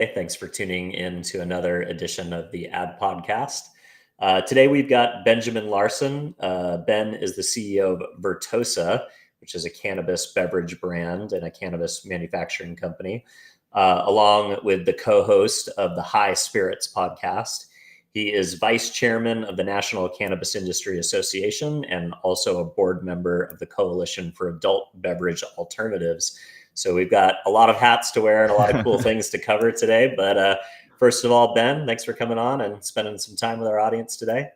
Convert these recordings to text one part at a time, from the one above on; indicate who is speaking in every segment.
Speaker 1: Hey, thanks for tuning in to another edition of the Ad Podcast. Today we've got Benjamin Larson. Ben is the CEO of Vertosa, which is a cannabis beverage brand and a cannabis manufacturing company, along with the co-host of the High Spirits podcast. He is vice chairman of the National Cannabis Industry Association and also a board member of the Coalition for Adult Beverage Alternatives. So we've got a lot of hats to wear and a lot of cool things to cover today. But first of all, Ben, thanks for coming on and spending some time with our audience today.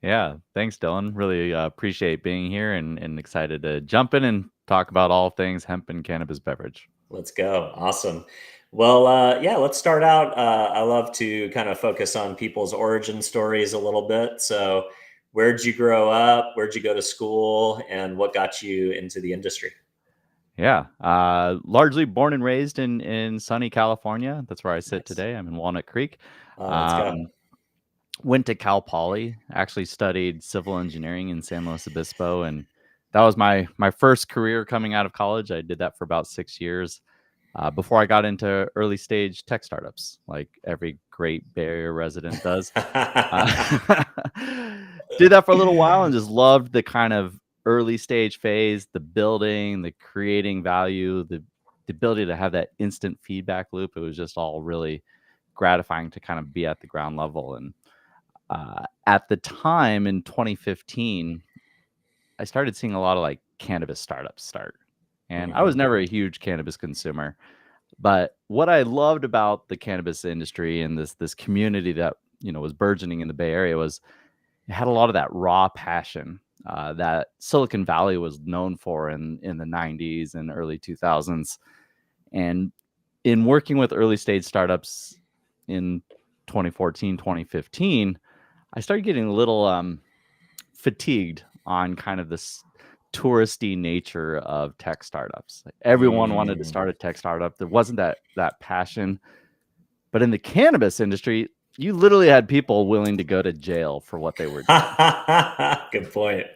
Speaker 2: Yeah, thanks, Dylan. Really appreciate being here and excited to jump in and talk about all things hemp and cannabis beverage.
Speaker 1: Let's go. Awesome. Well, yeah, let's start out. I love to kind of focus on people's origin stories a little bit. So where'd you grow up? Where'd you go to school? And what got you into the industry?
Speaker 2: Yeah, largely born and raised in sunny California. That's where I sit
Speaker 1: Nice.
Speaker 2: today. I'm in Walnut Creek.
Speaker 1: Let's go.
Speaker 2: Went to Cal Poly. Actually studied civil engineering in San Luis Obispo, and that was my first career coming out of college. I did that for about 6 years before I got into early stage tech startups, like every great Bay Area resident does. Did that for a little while and just loved the kind of early stage phase, the building, the creating value, the ability to have that instant feedback loop. It was just all really gratifying to kind of be at the ground level. And at the time in 2015, I started seeing a lot of like cannabis startups start. And I was never a huge cannabis consumer. But what I loved about the cannabis industry and this community that was burgeoning in the Bay Area was it had a lot of that raw passion that Silicon Valley was known for in the 90s and early 2000s. And in working with early stage startups in 2014, 2015, I started getting a little fatigued on kind of this touristy nature of tech startups. Like everyone wanted to start a tech startup. There wasn't that passion. But in the cannabis industry, you literally had people willing to go to jail for what they were doing.
Speaker 1: Good point.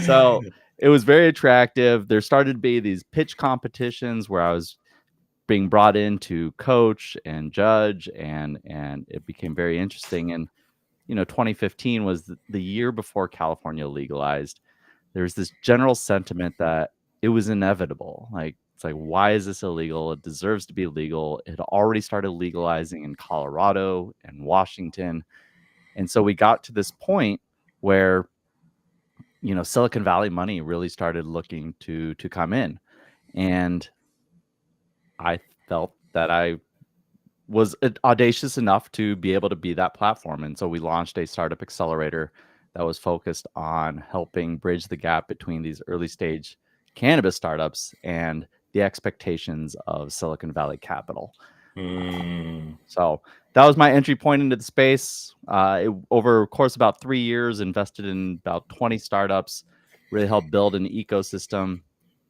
Speaker 2: So it was very attractive. There started to be these pitch competitions where I was being brought in to coach and judge, and it became very interesting. And 2015 was the year before California legalized. There's this general sentiment that it was inevitable. Like, it's like, why is this illegal? It deserves to be legal. It had already started legalizing in Colorado and Washington. And so we got to this point where, Silicon Valley money really started looking to come in. And I felt that I was audacious enough to be able to be that platform. And so we launched a startup accelerator that was focused on helping bridge the gap between these early stage cannabis startups and the expectations of Silicon Valley capital. So that was my entry point into the space. Over a course of about 3 years, invested in about 20 startups, really helped build an ecosystem,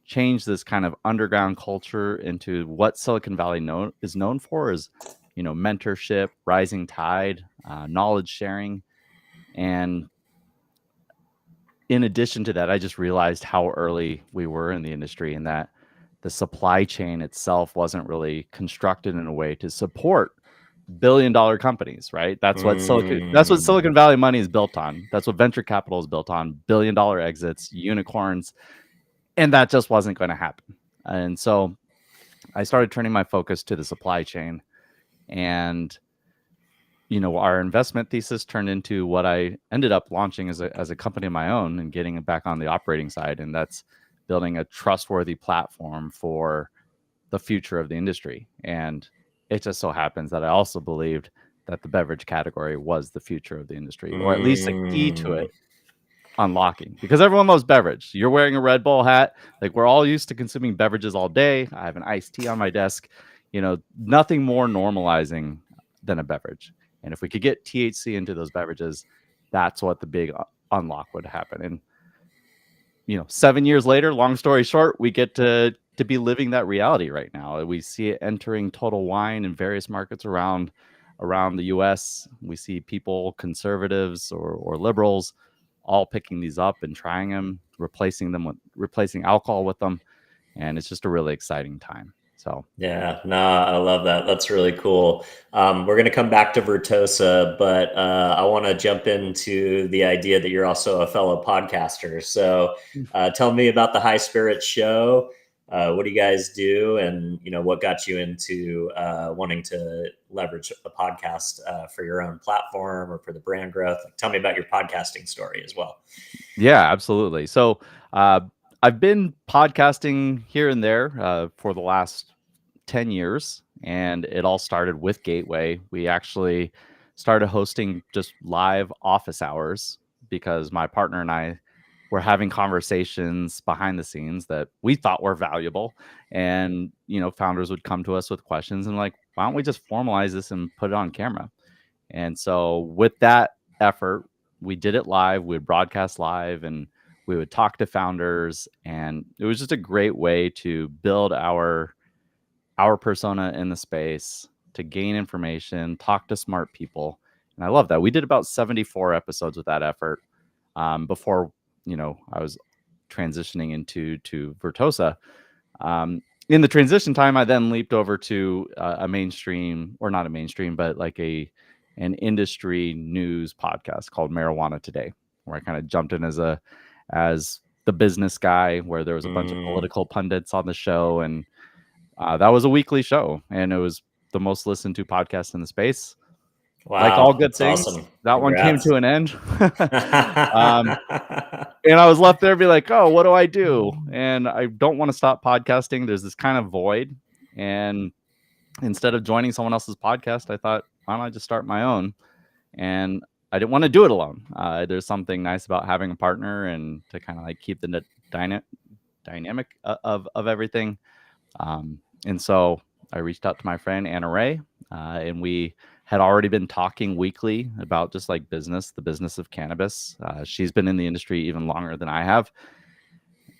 Speaker 2: change this kind of underground culture into what Silicon Valley is known for is, mentorship, rising tide, knowledge sharing. And in addition to that, I just realized how early we were in the industry and that the supply chain itself wasn't really constructed in a way to support billion-dollar companies, right? That's what Silicon Valley money is built on. That's what venture capital is built on: billion-dollar exits, unicorns, and that just wasn't going to happen. And so I started turning my focus to the supply chain, and our investment thesis turned into what I ended up launching as a company of my own and getting it back on the operating side. And that's building a trustworthy platform for the future of the industry. And it just so happens that I also believed that the beverage category was the future of the industry, or at least a key to it unlocking, because everyone loves beverage. You're wearing a Red Bull hat. Like, we're all used to consuming beverages all day. I have an iced tea on my desk. Nothing more normalizing than a beverage. And if we could get THC into those beverages, that's what the big unlock would happen. And 7 years later, long story short, we get to be living that reality right now. We see it entering Total Wine in various markets around the US. We see people, conservatives or liberals, all picking these up and trying them, replacing alcohol with them. And it's just a really exciting time. So
Speaker 1: Yeah, no, I love that. That's really cool. We're going to come back to Vertosa, but I want to jump into the idea that you're also a fellow podcaster. So tell me about the High Spirits Show. What do you guys do? And, what got you into wanting to leverage a podcast for your own platform or for the brand growth? Tell me about your podcasting story as well.
Speaker 2: yeah, absolutely. So I've been podcasting here and there for the last 10 years, and it all started with Gateway. We actually started hosting just live office hours because my partner and I were having conversations behind the scenes that we thought were valuable. And, founders would come to us with questions and like, why don't we just formalize this and put it on camera? And so with that effort, we did it live, we would broadcast live, and we would talk to founders. And it was just a great way to build our persona in the space, to gain information, talk to smart people. And I love that. We did about 74 episodes with that effort before, I was transitioning into Vertosa. In the transition time, I then leaped over to a mainstream, or not a mainstream, but like an industry news podcast called Marijuana Today, where I kind of jumped in as the business guy, where there was a bunch of political pundits on the show, and that was a weekly show, and it was the most listened to podcast in the space. Like all
Speaker 1: Wow,
Speaker 2: good
Speaker 1: that's
Speaker 2: things,
Speaker 1: awesome.
Speaker 2: that one came
Speaker 1: Congrats.
Speaker 2: to an end. And I was left there be like, oh, what do I do? And I don't want to stop podcasting. There's this kind of void. And instead of joining someone else's podcast, I thought, why don't I just start my own? And I didn't want to do it alone. There's something nice about having a partner and to kind of like keep the dynamic of everything. And so I reached out to my friend Anna Ray, and we had already been talking weekly about just like the business of cannabis. She's been in the industry even longer than I have.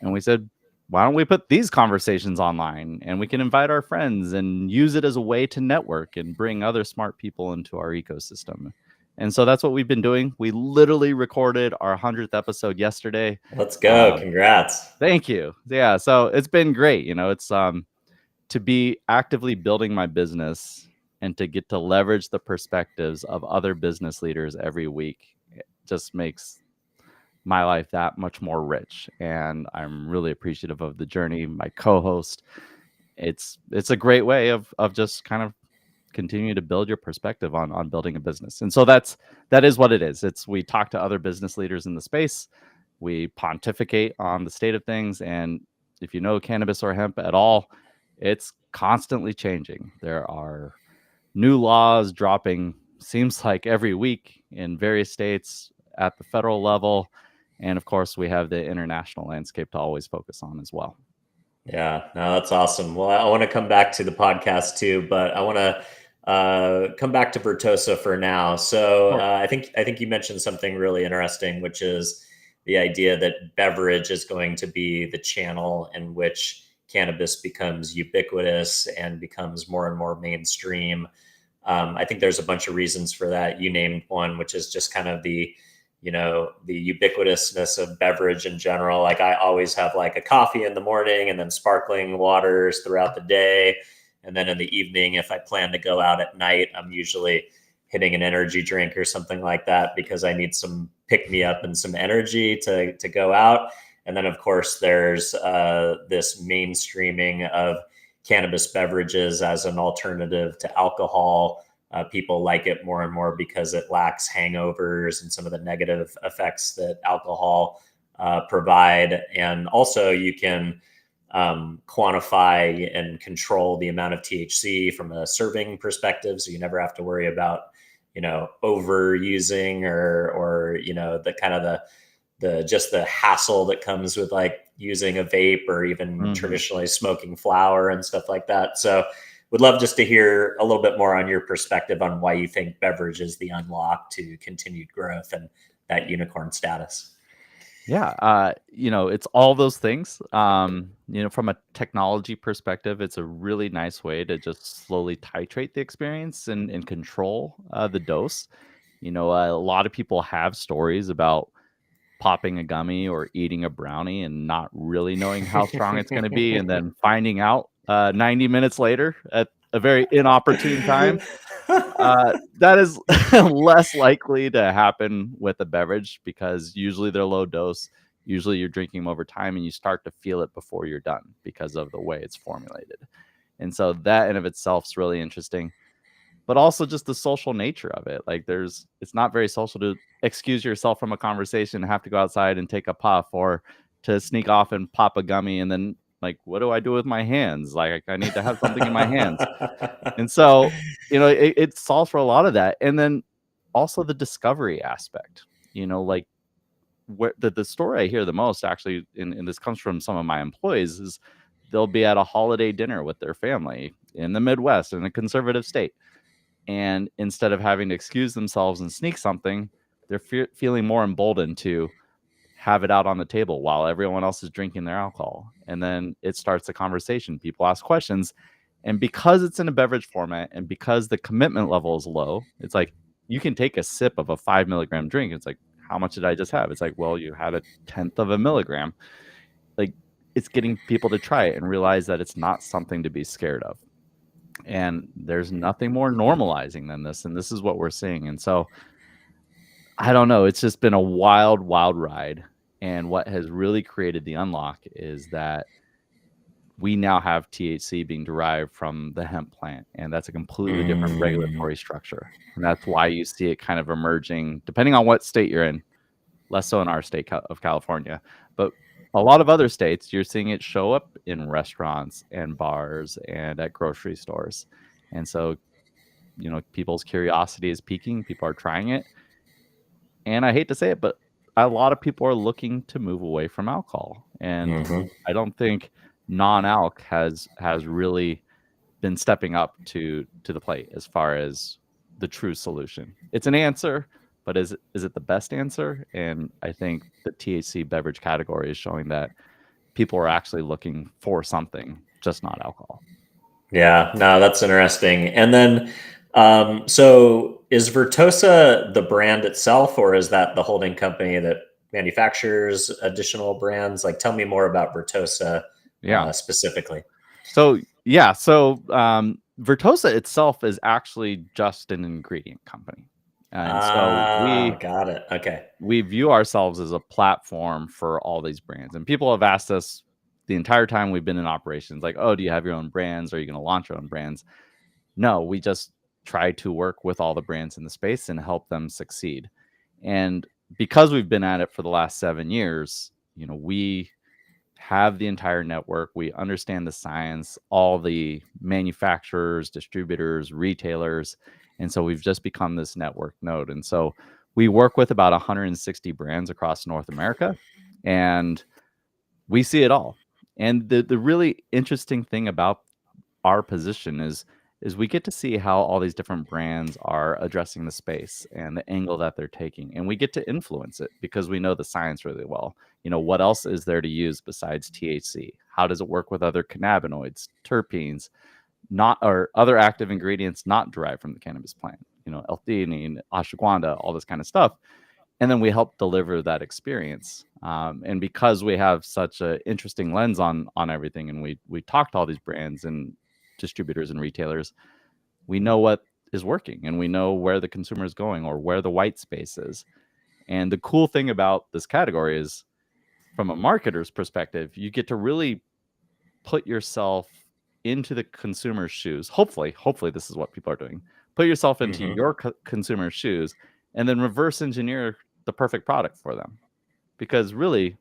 Speaker 2: And we said, why don't we put these conversations online, and we can invite our friends and use it as a way to network and bring other smart people into our ecosystem. And so that's what we've been doing. We literally recorded our 100th episode yesterday.
Speaker 1: Let's go. Congrats.
Speaker 2: Thank you. Yeah. So it's been great. It's to be actively building my business and to get to leverage the perspectives of other business leaders every week. It just makes my life that much more rich. And I'm really appreciative of the journey. My co-host, it's a great way of just kind of continue to build your perspective on building a business. And so that is what it is. We talk to other business leaders in the space. We pontificate on the state of things. And if you know cannabis or hemp at all, it's constantly changing. There are new laws dropping, seems like every week in various states at the federal level. And of course, we have the international landscape to always focus on as well.
Speaker 1: Yeah, no, that's awesome. Well, I want to come back to the podcast too, but I want to come back to Vertosa for now. So I think you mentioned something really interesting, which is the idea that beverage is going to be the channel in which cannabis becomes ubiquitous and becomes more and more mainstream. I think there's a bunch of reasons for that. You named one, which is just kind of the ubiquitousness of beverage in general. Like I always have like a coffee in the morning and then sparkling waters throughout the day. And then in the evening, if I plan to go out at night, I'm usually hitting an energy drink or something like that because I need some pick me up and some energy to go out. And then of course there's this mainstreaming of cannabis beverages as an alternative to alcohol. People like it more and more because it lacks hangovers and some of the negative effects that alcohol provide. And also you can quantify and control the amount of THC from a serving perspective. So you never have to worry about, overusing or the kind of the hassle that comes with like using a vape or even traditionally smoking flower and stuff like that. So would love just to hear a little bit more on your perspective on why you think beverage is the unlock to continued growth and that unicorn status.
Speaker 2: Yeah. It's all those things. From a technology perspective, it's a really nice way to just slowly titrate the experience and control the dose. A lot of people have stories about popping a gummy or eating a brownie and not really knowing how strong it's going to be, and then finding out 90 minutes later at a very inopportune time. That is less likely to happen with a beverage because usually they're low dose. Usually you're drinking them over time and you start to feel it before you're done because of the way it's formulated. And so that in of itself is really interesting, but also just the social nature of it. Like it's not very social to excuse yourself from a conversation, have to go outside and take a puff, or to sneak off and pop a gummy. And then like, what do I do with my hands? Like I need to have something in my hands. And so, it solves for a lot of that. And then also the discovery aspect, like where the story I hear the most actually, and this comes from some of my employees, is they'll be at a holiday dinner with their family in the Midwest in a conservative state. And instead of having to excuse themselves and sneak something, they're feeling more emboldened to have it out on the table while everyone else is drinking their alcohol. And then it starts a conversation. People ask questions. And because it's in a beverage format and because the commitment level is low, it's like you can take a sip of a 5 milligram drink. It's like, how much did I just have? It's like, well, you had 1/10 of a milligram. Like, it's getting people to try it and realize that it's not something to be scared of. And there's nothing more normalizing than this. And this is what we're seeing. And so I don't know. It's just been a wild, wild ride. And what has really created the unlock is that we now have THC being derived from the hemp plant. And that's a completely different regulatory structure. And that's why you see it kind of emerging, depending on what state you're in, less so in our state of California. But a lot of other states, you're seeing it show up in restaurants and bars and at grocery stores. And so, people's curiosity is peaking. People are trying it. And I hate to say it, but a lot of people are looking to move away from alcohol. And I don't think non-alc has really been stepping up to the plate as far as the true solution. It's an answer, but is it the best answer? And I think the THC beverage category is showing that people are actually looking for something, just not alcohol.
Speaker 1: Yeah, no, that's interesting. And then, so is Vertosa the brand itself, or is that the holding company that manufactures additional brands? Like, tell me more about Vertosa specifically.
Speaker 2: So Vertosa itself is actually just an ingredient company. And so
Speaker 1: got it. Okay.
Speaker 2: We view ourselves as a platform for all these brands. And people have asked us the entire time we've been in operations, like, oh, do you have your own brands? Are you going to launch your own brands? No, we just try to work with all the brands in the space and help them succeed. And because we've been at it for the last 7 years, we have the entire network. We understand the science, all the manufacturers, distributors, retailers. And so we've just become this network node. And so we work with about 160 brands across North America, and we see it all. And the really interesting thing about our position is we get to see how all these different brands are addressing the space and the angle that they're taking. And we get to influence it because we know the science really well. What else is there to use besides THC? How does it work with other cannabinoids, terpenes, or other active ingredients not derived from the cannabis plant? L-theanine, ashwagandha, all this kind of stuff. And then we help deliver that experience. And because we have such an interesting lens on everything, and we talk to all these brands and distributors and retailers, we know what is working and we know where the consumer is going or where the white space is. And the cool thing about this category is, from a marketer's perspective, you get to really put yourself into the consumer's shoes. Hopefully this is what people are doing. Put yourself into your consumer's shoes and then reverse engineer the perfect product for them. Because really,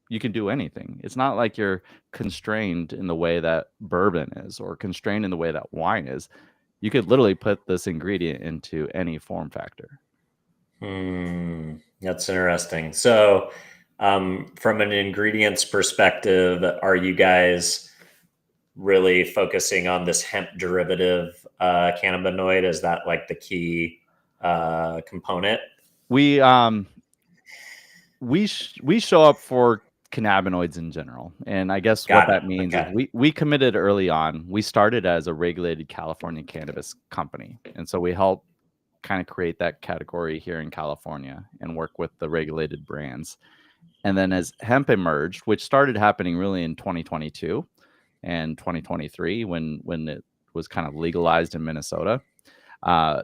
Speaker 2: you can do anything. It's not like you're constrained in the way that bourbon is or constrained in the way that wine is. You could literally put this ingredient into any form factor.
Speaker 1: That's interesting. So, from an ingredients perspective, are you guys really focusing on this hemp derivative cannabinoid? Is that like the key component?
Speaker 2: We show up for cannabinoids in general, and I guess what that means is we committed early on. We started as a regulated California cannabis company, and so we help kind of create that category here in California and work with the regulated brands. And then as hemp emerged, which started happening really in 2022, in 2023 when it was kind of legalized in Minnesota. A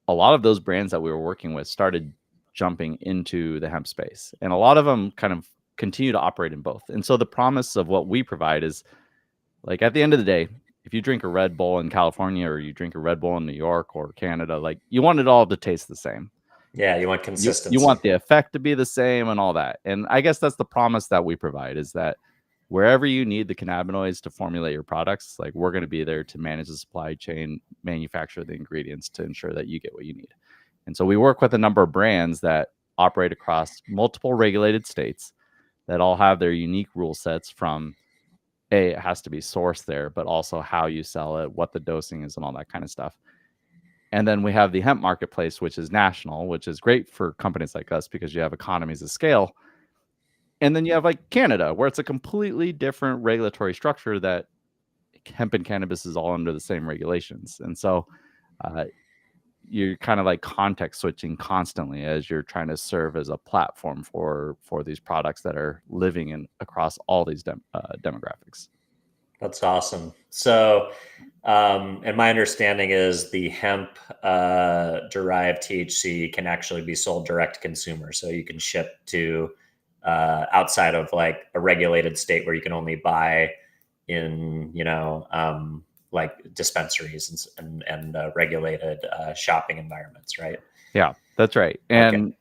Speaker 2: lot of those brands that we were working with started jumping into the hemp space, and a lot of them kind of continue to operate in both. And so the promise of what we provide is, like, at the end of the day, if you drink a Red Bull in California or you drink a Red Bull in New York or Canada, like, you want it all to taste the same.
Speaker 1: Yeah, you want consistency.
Speaker 2: You want the effect to be the same and all that. And I guess that's the promise that we provide, is that wherever you need the cannabinoids to formulate your products, like, we're going to be there to manage the supply chain, manufacture the ingredients to ensure that you get what you need. And so we work with a number of brands that operate across multiple regulated states that all have their unique rule sets, from it has to be sourced there, but also how you sell it, what the dosing is, and all that kind of stuff. And then we have the hemp marketplace, which is national, which is great for companies like us because you have economies of scale. And then you have, like, Canada, where it's a completely different regulatory structure, that hemp and cannabis is all under the same regulations. And so you're kind of like context switching constantly as you're trying to serve as a platform for these products that are living in across all these demographics.
Speaker 1: That's awesome. So, and my understanding is the hemp derived THC can actually be sold direct to consumer. So you can ship to outside of, like, a regulated state where you can only buy in, like dispensaries and regulated shopping environments, right?
Speaker 2: Yeah, that's right. And,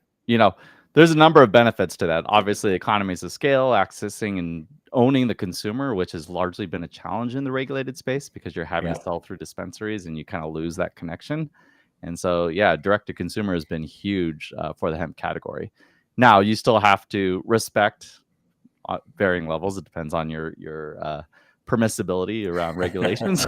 Speaker 2: there's a number of benefits to that. Obviously, economies of scale, accessing and owning the consumer, which has largely been a challenge in the regulated space because you're having to sell through dispensaries and you kind of lose that connection. And so, yeah, direct to consumer has been huge for the hemp category. Now, you still have to respect varying levels. It depends on your permissibility around regulations.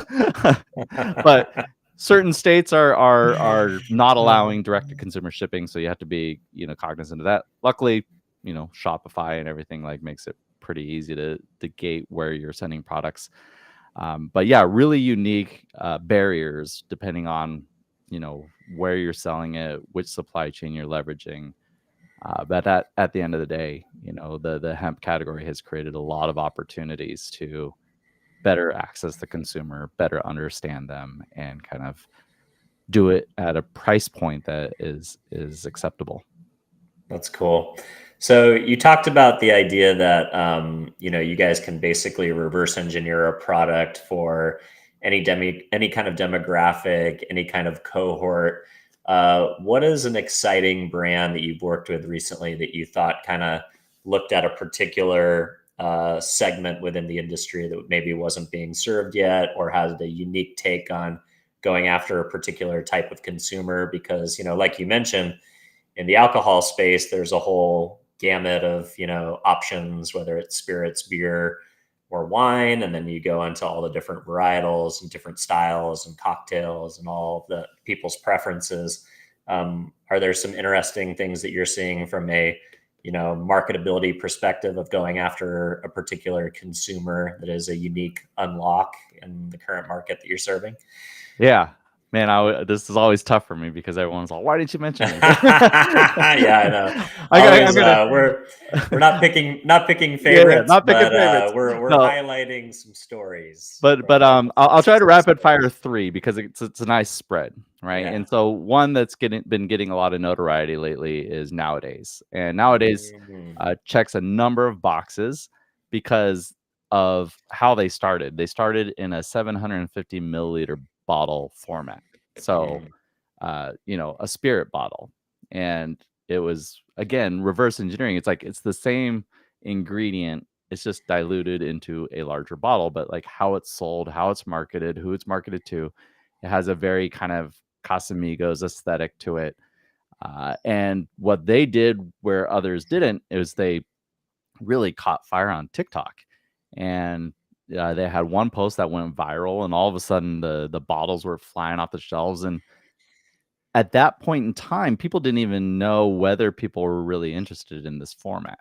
Speaker 2: But certain states are not allowing direct to consumer shipping, so you have to be cognizant of that. Luckily, Shopify and everything, like, makes it pretty easy to gate where you're sending products. But yeah, really unique barriers depending on where you're selling it, which supply chain you're leveraging. But at the end of the day, the hemp category has created a lot of opportunities to better access the consumer, better understand them, and kind of do it at a price point that is acceptable.
Speaker 1: That's cool. So you talked about the idea that you guys can basically reverse engineer a product for any kind of demographic, any kind of cohort. What is an exciting brand that you've worked with recently that you thought kind of looked at a particular segment within the industry that maybe wasn't being served yet, or has a unique take on going after a particular type of consumer? Because, like you mentioned, in the alcohol space, there's a whole gamut of, options, whether it's spirits, beer, or wine. And then you go into all the different varietals and different styles and cocktails and all of the people's preferences. Are there some interesting things that you're seeing from a marketability perspective of going after a particular consumer that is a unique unlock in the current market that you're serving?
Speaker 2: Yeah, man, this is always tough for me because everyone's like, "Why didn't you mention it?"
Speaker 1: Yeah, I know. We're not picking favorites,
Speaker 2: not picking
Speaker 1: but
Speaker 2: favorites.
Speaker 1: we're highlighting some stories.
Speaker 2: But I'll try to rapid fire 3 because it's a nice spread, right?
Speaker 1: Yeah.
Speaker 2: And so one that's been getting a lot of notoriety lately is Nowadays. And Nowadays checks a number of boxes because of how they started. They started in a 750 milliliter bottle format. So, a spirit bottle. And it was, again, reverse engineering. It's like, it's the same ingredient. It's just diluted into a larger bottle, but like how it's sold, how it's marketed, who it's marketed to, it has a very kind of Casamigos aesthetic to it. And what they did where others didn't is they really caught fire on TikTok. And they had one post that went viral, and all of a sudden the bottles were flying off the shelves. And at that point in time, people didn't even know whether people were really interested in this format.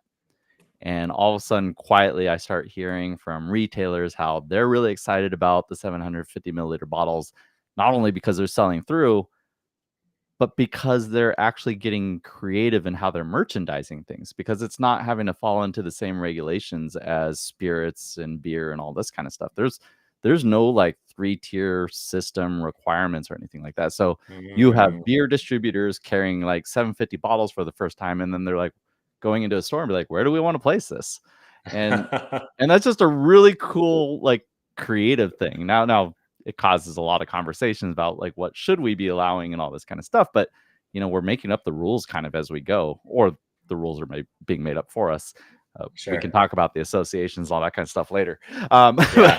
Speaker 2: And all of a sudden, quietly, I start hearing from retailers how they're really excited about the 750 milliliter bottles, not only because they're selling through, but because they're actually getting creative in how they're merchandising things, because it's not having to fall into the same regulations as spirits and beer and all this kind of stuff. There's no like 3-tier system requirements or anything like that. So you have beer distributors carrying like 750 bottles for the first time, and then they're like going into a store and be like, where do we want to place this? And that's just a really cool, like, creative thing. Now it causes a lot of conversations about like what should we be allowing and all this kind of stuff. But we're making up the rules kind of as we go, or the rules are being made up for us. We can talk about the associations, all that kind of stuff later.
Speaker 1: Yeah.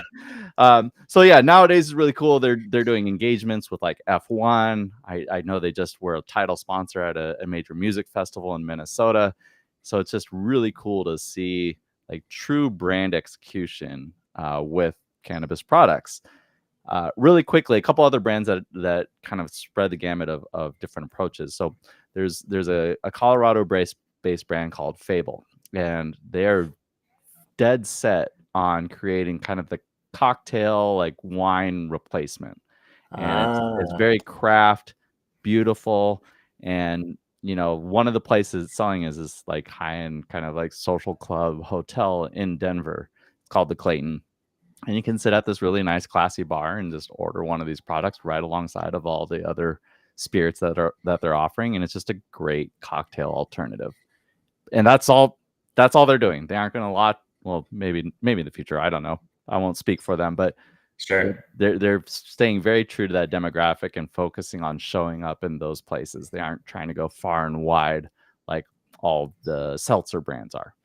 Speaker 2: So yeah, nowadays is really cool. They're doing engagements with like F1. I know they just were a title sponsor at a major music festival in Minnesota. So it's just really cool to see like true brand execution with cannabis products. Really quickly, a couple other brands that kind of spread the gamut of different approaches. So there's a Colorado based brand called Fable, and they're dead set on creating kind of the cocktail like wine replacement, and it's very craft, beautiful, and one of the places it's selling is this like high-end kind of like social club hotel in Denver. It's called the Clayton, and you can sit at this really nice classy bar and just order one of these products right alongside of all the other spirits that they're offering, and it's just a great cocktail alternative. And that's all they're doing. They aren't going to well, maybe in the future, I don't know, I won't speak for them, but
Speaker 1: Sure.
Speaker 2: they're staying very true to that demographic and focusing on showing up in those places. They aren't trying to go far and wide like all the seltzer brands are.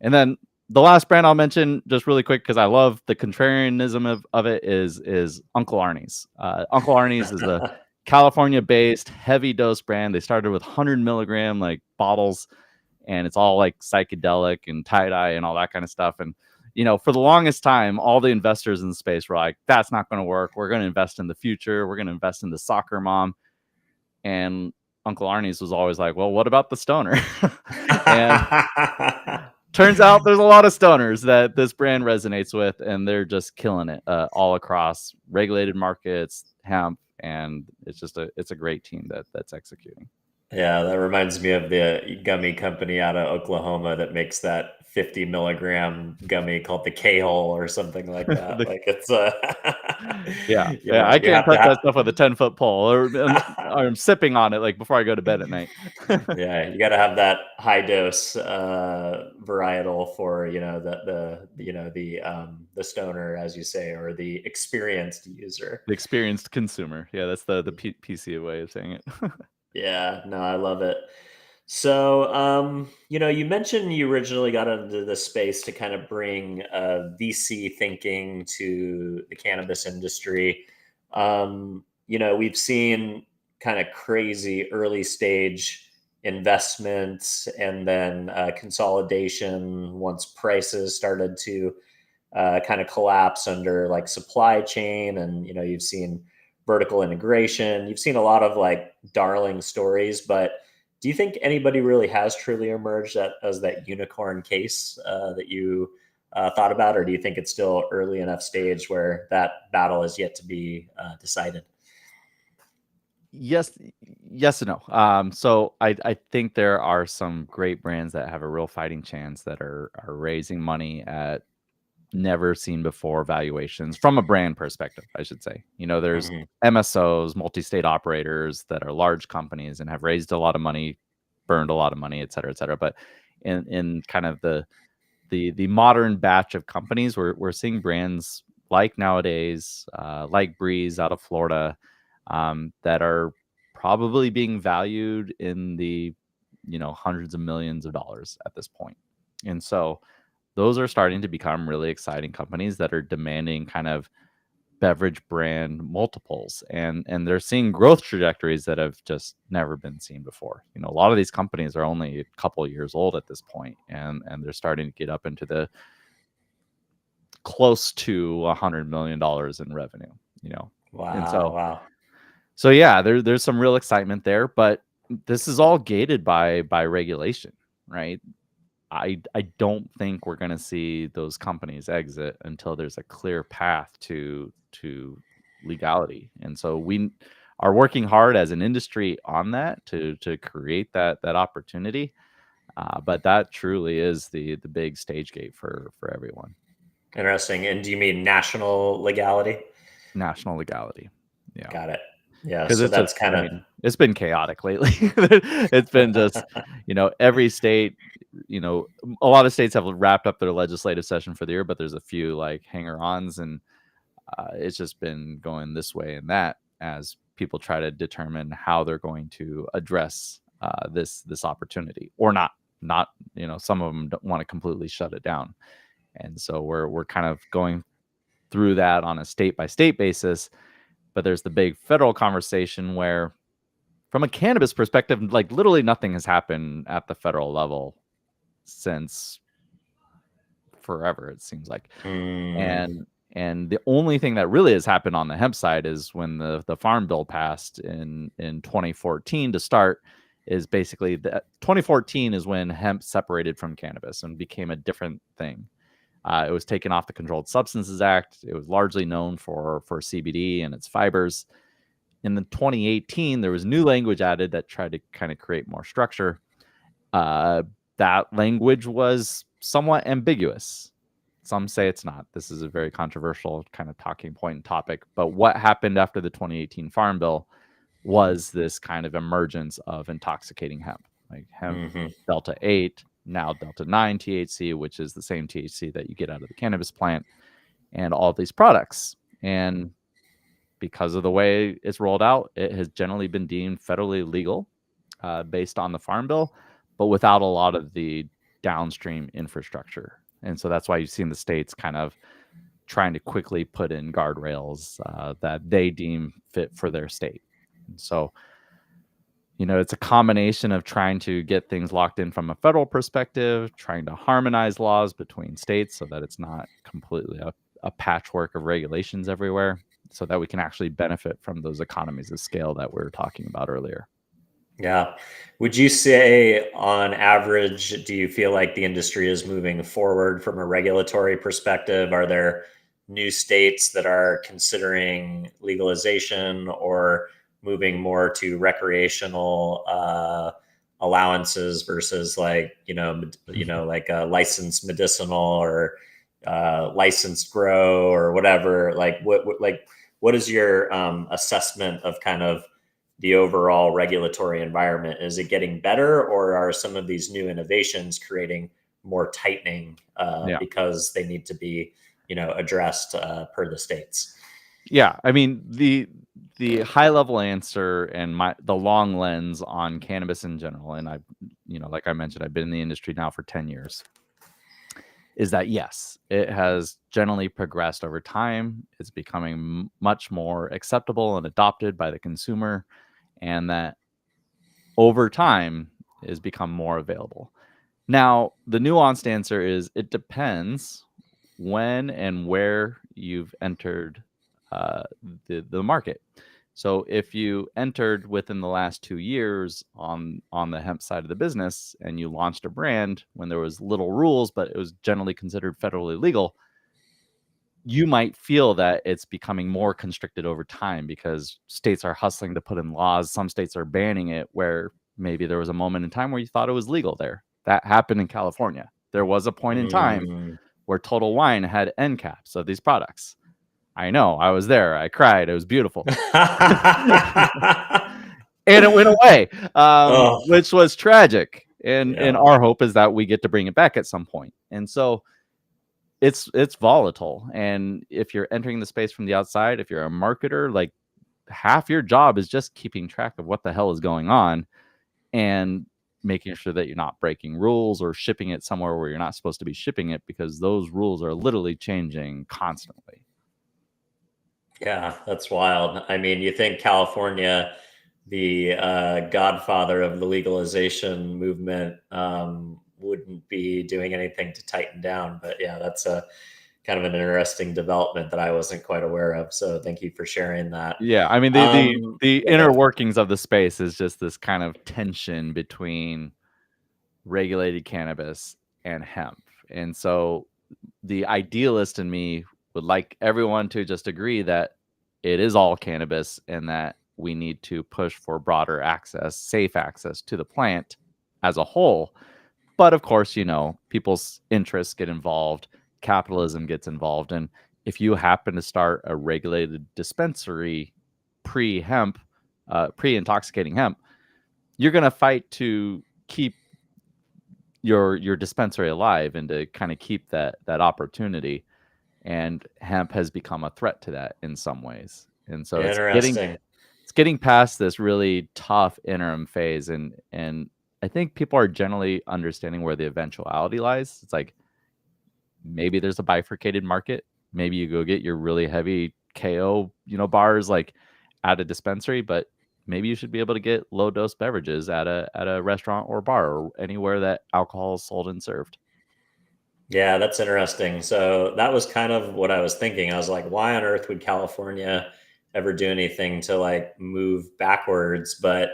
Speaker 2: And then the last brand I'll mention just really quick, because I love the contrarianism of it, is Uncle Arnie's. Uncle Arnie's is a California-based heavy dose brand. They started with 100 milligram like bottles, and it's all like psychedelic and tie-dye and all that kind of stuff. And for the longest time, all the investors in the space were like, that's not going to work. We're going to invest in the future. We're going to invest in the soccer mom. And Uncle Arnie's was always like, well, what about the stoner? And turns out there's a lot of stoners that this brand resonates with, and they're just killing it all across regulated markets, hemp, and it's a great team that's executing.
Speaker 1: Yeah, that reminds me of the gummy company out of Oklahoma that makes that 50 milligram gummy called the K-hole or something like that. Like it's
Speaker 2: yeah, I
Speaker 1: you
Speaker 2: can't
Speaker 1: have to
Speaker 2: touch that stuff with a 10-foot pole, or I'm sipping on it like before I go to bed at night.
Speaker 1: Yeah, you got to have that high dose varietal for the stoner, as you say, or the experienced user.
Speaker 2: The experienced consumer. Yeah, that's the PC way of saying it.
Speaker 1: Yeah, no, I love it. So, you mentioned you originally got into this space to kind of bring VC thinking to the cannabis industry. We've seen kind of crazy early stage investments and then consolidation once prices started to kind of collapse under like supply chain, and you've seen vertical integration. You've seen a lot of like darling stories, but do you think anybody really has truly emerged as that unicorn case that you thought about, or do you think it's still early enough stage where that battle is yet to be decided?
Speaker 2: Yes and no. So I think there are some great brands that have a real fighting chance that are raising money at never seen before valuations from a brand perspective, I should say. There's MSOs, multi-state operators that are large companies and have raised a lot of money, burned a lot of money, et cetera, et cetera. But in kind of the modern batch of companies, we're seeing brands like nowadays, like Breeze out of Florida, that are probably being valued in the hundreds of millions of dollars at this point. And so those are starting to become really exciting companies that are demanding kind of beverage brand multiples, and they're seeing growth trajectories that have just never been seen before. A lot of these companies are only a couple of years old at this point, and they're starting to get up into the close to $100 million in revenue. And
Speaker 1: Wow.
Speaker 2: so yeah, there's some real excitement there, but this is all gated by regulation, right? I don't think we're going to see those companies exit until there's a clear path to legality. And so are working hard as an industry on that to create that opportunity. But that truly is the big stage gate for everyone.
Speaker 1: Interesting. And do you mean national legality?
Speaker 2: National legality. Yeah.
Speaker 1: Got it. Yeah.
Speaker 2: Because
Speaker 1: So
Speaker 2: it's just,
Speaker 1: that's kind
Speaker 2: I
Speaker 1: of,
Speaker 2: mean, it's been chaotic lately. It's been just, every state, a lot of states have wrapped up their legislative session for the year, but there's a few like hanger-ons, and it's just been going this way and that as people try to determine how they're going to address this opportunity or not. Not, some of them don't want to completely shut it down, and so we're kind of going through that on a state by state basis. But there's the big federal conversation where, from a cannabis perspective, like literally nothing has happened at the federal level since forever, it seems like. And the only thing that really has happened on the hemp side is when the farm bill passed in 2014 to start. Is basically that 2014 is when hemp separated from cannabis and became a different thing. It was taken off the Controlled Substances Act. It was largely known for CBD and its fibers. In the 2018, there was new language added that tried to kind of create more structure. That language was somewhat ambiguous. Some say it's not. This is a very controversial kind of talking point and topic. But what happened after the 2018 Farm Bill was this kind of emergence of intoxicating hemp, like hemp Delta 8, now Delta 9 THC, which is the same THC that you get out of the cannabis plant, and all these products. And because of the way it's rolled out, it has generally been deemed federally legal based on the Farm Bill, but without a lot of the downstream infrastructure. And so that's why you've seen the states kind of trying to quickly put in guardrails that they deem fit for their state. And so, it's a combination of trying to get things locked in from a federal perspective, trying to harmonize laws between states so that it's not completely a patchwork of regulations everywhere, so that we can actually benefit from those economies of scale that we were talking about earlier.
Speaker 1: Yeah. Would you say, on average, do you feel like the industry is moving forward from a regulatory perspective? Are there new states that are considering legalization or moving more to recreational allowances versus like like a licensed medicinal or licensed grow or whatever? Like what is your assessment of kind of the overall regulatory environment? Is it getting better, or are some of these new innovations creating more tightening because they need to be addressed per the states?
Speaker 2: Yeah, I mean, the high level answer and the long lens on cannabis in general, and I, like I mentioned, I've been in the industry now for 10 years, is that yes, it has generally progressed over time. It's becoming much more acceptable and adopted by the consumer, and that over time has become more available. Now, the nuanced answer is it depends when and where you've entered the market. So if you entered within the last 2 years on the hemp side of the business and you launched a brand when there was little rules, but it was generally considered federally legal, you might feel that it's becoming more constricted over time because states are hustling to put in laws. Some states are banning it, where maybe there was a moment in time where you thought it was legal there. That happened in California. There was a point in time where Total Wine had end caps of these products. I know, I was there. I cried. It was beautiful. And it went away, which was tragic. And our hope is that we get to bring it back at some point. And so it's volatile. And if you're entering the space from the outside, if you're a marketer, like half your job is just keeping track of what the hell is going on and making sure that you're not breaking rules or shipping it somewhere where you're not supposed to be shipping it, because those rules are literally changing constantly.
Speaker 1: Yeah, that's wild. I mean, you think California, the godfather of the legalization movement, wouldn't be doing anything to tighten down. But yeah, that's a kind of an interesting development that I wasn't quite aware of. So thank you for sharing that.
Speaker 2: Yeah, I mean, the inner workings of the space is just this kind of tension between regulated cannabis and hemp. And so the idealist in me would like everyone to just agree that it is all cannabis and that we need to push for broader access, safe access to the plant as a whole. But of course, people's interests get involved, capitalism gets involved. And if you happen to start a regulated dispensary pre-hemp, pre-intoxicating hemp, you're going to fight to keep your dispensary alive and to kind of keep that opportunity. And hemp has become a threat to that in some ways. And so
Speaker 1: Interesting.
Speaker 2: it's getting past this really tough interim phase, and I think people are generally understanding where the eventuality lies. It's like maybe there's a bifurcated market. Maybe you go get your really heavy KO, bars like at a dispensary, but maybe you should be able to get low dose beverages at a restaurant or bar or anywhere that alcohol is sold and served.
Speaker 1: Yeah, that's interesting. So that was kind of what I was thinking. I was like, why on earth would California ever do anything to like move backwards? But,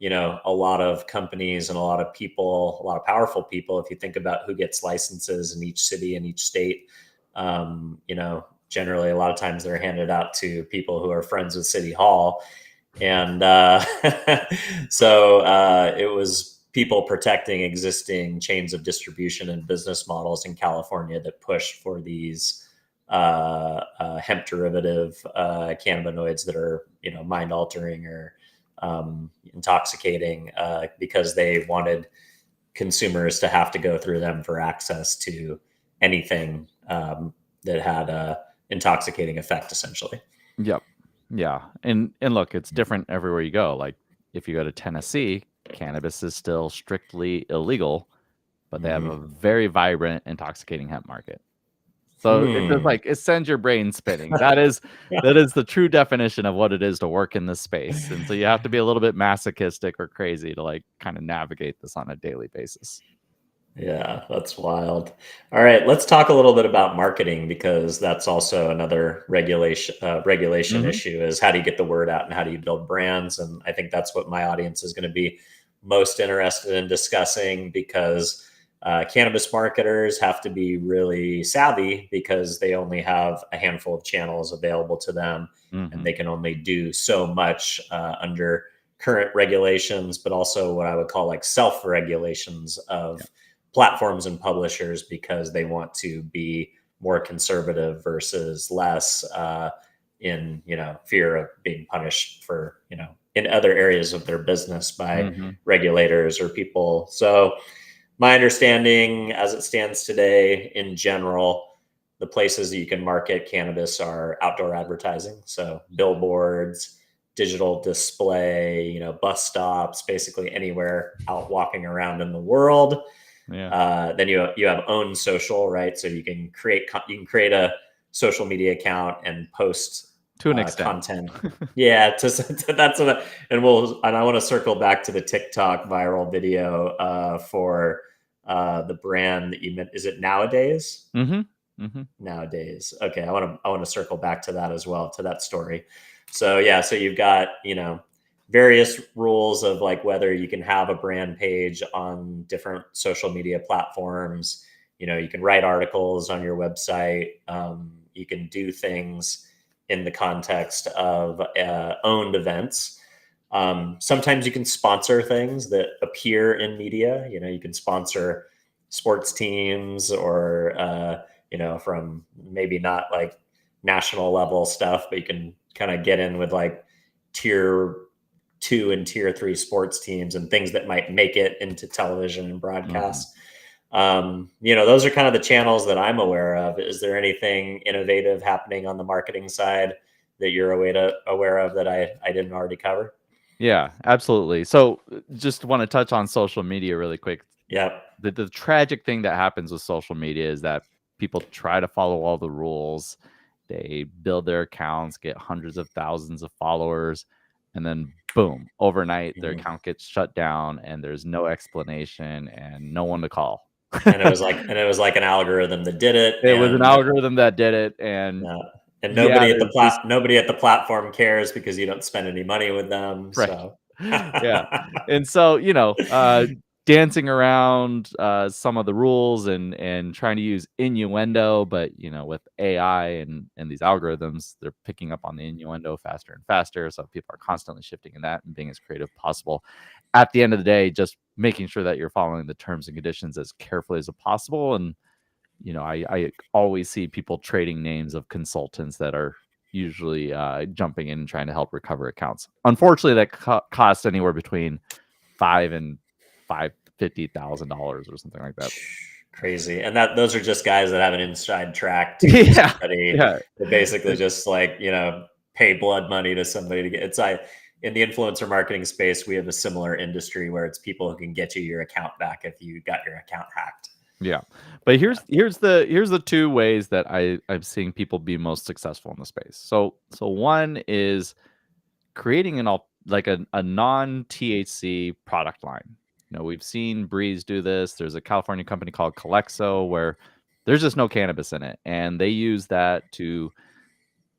Speaker 1: a lot of companies and a lot of people, a lot of powerful people, if you think about who gets licenses in each city and each state, generally a lot of times they're handed out to people who are friends with City Hall. And so it was people protecting existing chains of distribution and business models in California that pushed for these hemp derivative cannabinoids that are, mind altering or intoxicating because they wanted consumers to have to go through them for access to anything that had a intoxicating effect, essentially.
Speaker 2: Yep. Yeah. And look, it's different everywhere you go. Like if you go to Tennessee, cannabis is still strictly illegal, but they have a very vibrant intoxicating hemp market. So it's just like it sends your brain spinning. That is the true definition of what it is to work in this space. And so you have to be a little bit masochistic or crazy to like kind of navigate this on a daily basis.
Speaker 1: Yeah, that's wild. All right, let's talk a little bit about marketing, because that's also another regulation issue, is how do you get the word out and how do you build brands? And I think that's what my audience is going to be most interested in discussing, because cannabis marketers have to be really savvy because they only have a handful of channels available to them, and they can only do so much under current regulations, but also what I would call like self-regulations of platforms and publishers, because they want to be more conservative versus less in fear of being punished for in other areas of their business by regulators or people. So my understanding as it stands today, in general, the places that you can market cannabis are outdoor advertising, so billboards, digital display, bus stops, basically anywhere out walking around in the world. Then you have own social, right? So you can create a social media account and post
Speaker 2: to an extent
Speaker 1: content. Yeah, that's what. And I want to circle back to the TikTok viral video for the brand that you meant. Is it Nowadays? Nowadays. Okay, I want to circle back to that as well, to that story. So yeah, so you've got various rules of like whether you can have a brand page on different social media platforms. You can write articles on your website. You can do things in the context of owned events. Sometimes you can sponsor things that appear in media. You can sponsor sports teams or, from maybe not like national level stuff, but you can kind of get in with like tier 2 and tier 3 sports teams and things that might make it into television and broadcast. Those are kind of the channels that I'm aware of. Is there anything innovative happening on the marketing side that you're aware of that I didn't already cover?
Speaker 2: Yeah, absolutely. So just want to touch on social media really quick.
Speaker 1: Yeah.
Speaker 2: The tragic thing that happens with social media is that people try to follow all the rules. They build their accounts, get hundreds of thousands of followers, and then boom, overnight their account gets shut down and there's no explanation and no one to call.
Speaker 1: and it was like an algorithm that did it.
Speaker 2: It was an algorithm that did it, and
Speaker 1: nobody at the platform cares because you don't spend any money with them.
Speaker 2: Right.
Speaker 1: So
Speaker 2: Yeah. And so, dancing around some of the rules and trying to use innuendo, but with AI and these algorithms, they're picking up on the innuendo faster and faster. So people are constantly shifting in that and being as creative as possible. At the end of the day, just making sure that you're following the terms and conditions as carefully as possible. And I always see people trading names of consultants that are usually jumping in and trying to help recover accounts. Unfortunately, that costs anywhere between $5,000 and $50,000 or something like that.
Speaker 1: Crazy. And those are just guys that have an inside track to
Speaker 2: Yeah,
Speaker 1: somebody
Speaker 2: yeah.
Speaker 1: that basically just pay blood money to somebody to get in the influencer marketing space, we have a similar industry where it's people who can get you your account back if you got your account hacked.
Speaker 2: Yeah. But here's the two ways that I'm seeing people be most successful in the space. So one is creating a non-THC product line. We've seen Breeze do this. There's a California company called Calexo where there's just no cannabis in it, and they use that to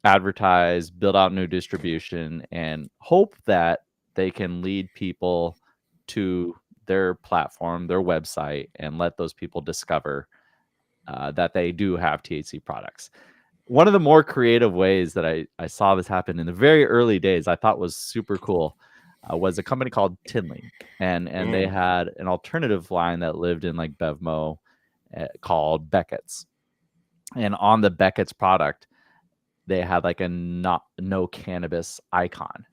Speaker 2: advertise, build out new distribution, and hope that they can lead people to their platform, their website, and let those people discover that they do have THC products. One of the more creative ways that I saw this happen in the very early days, I thought was super cool, was a company called Tinley, and they had an alternative line that lived in like Bevmo called Beckett's, and on the Beckett's product, they had like a no cannabis icon,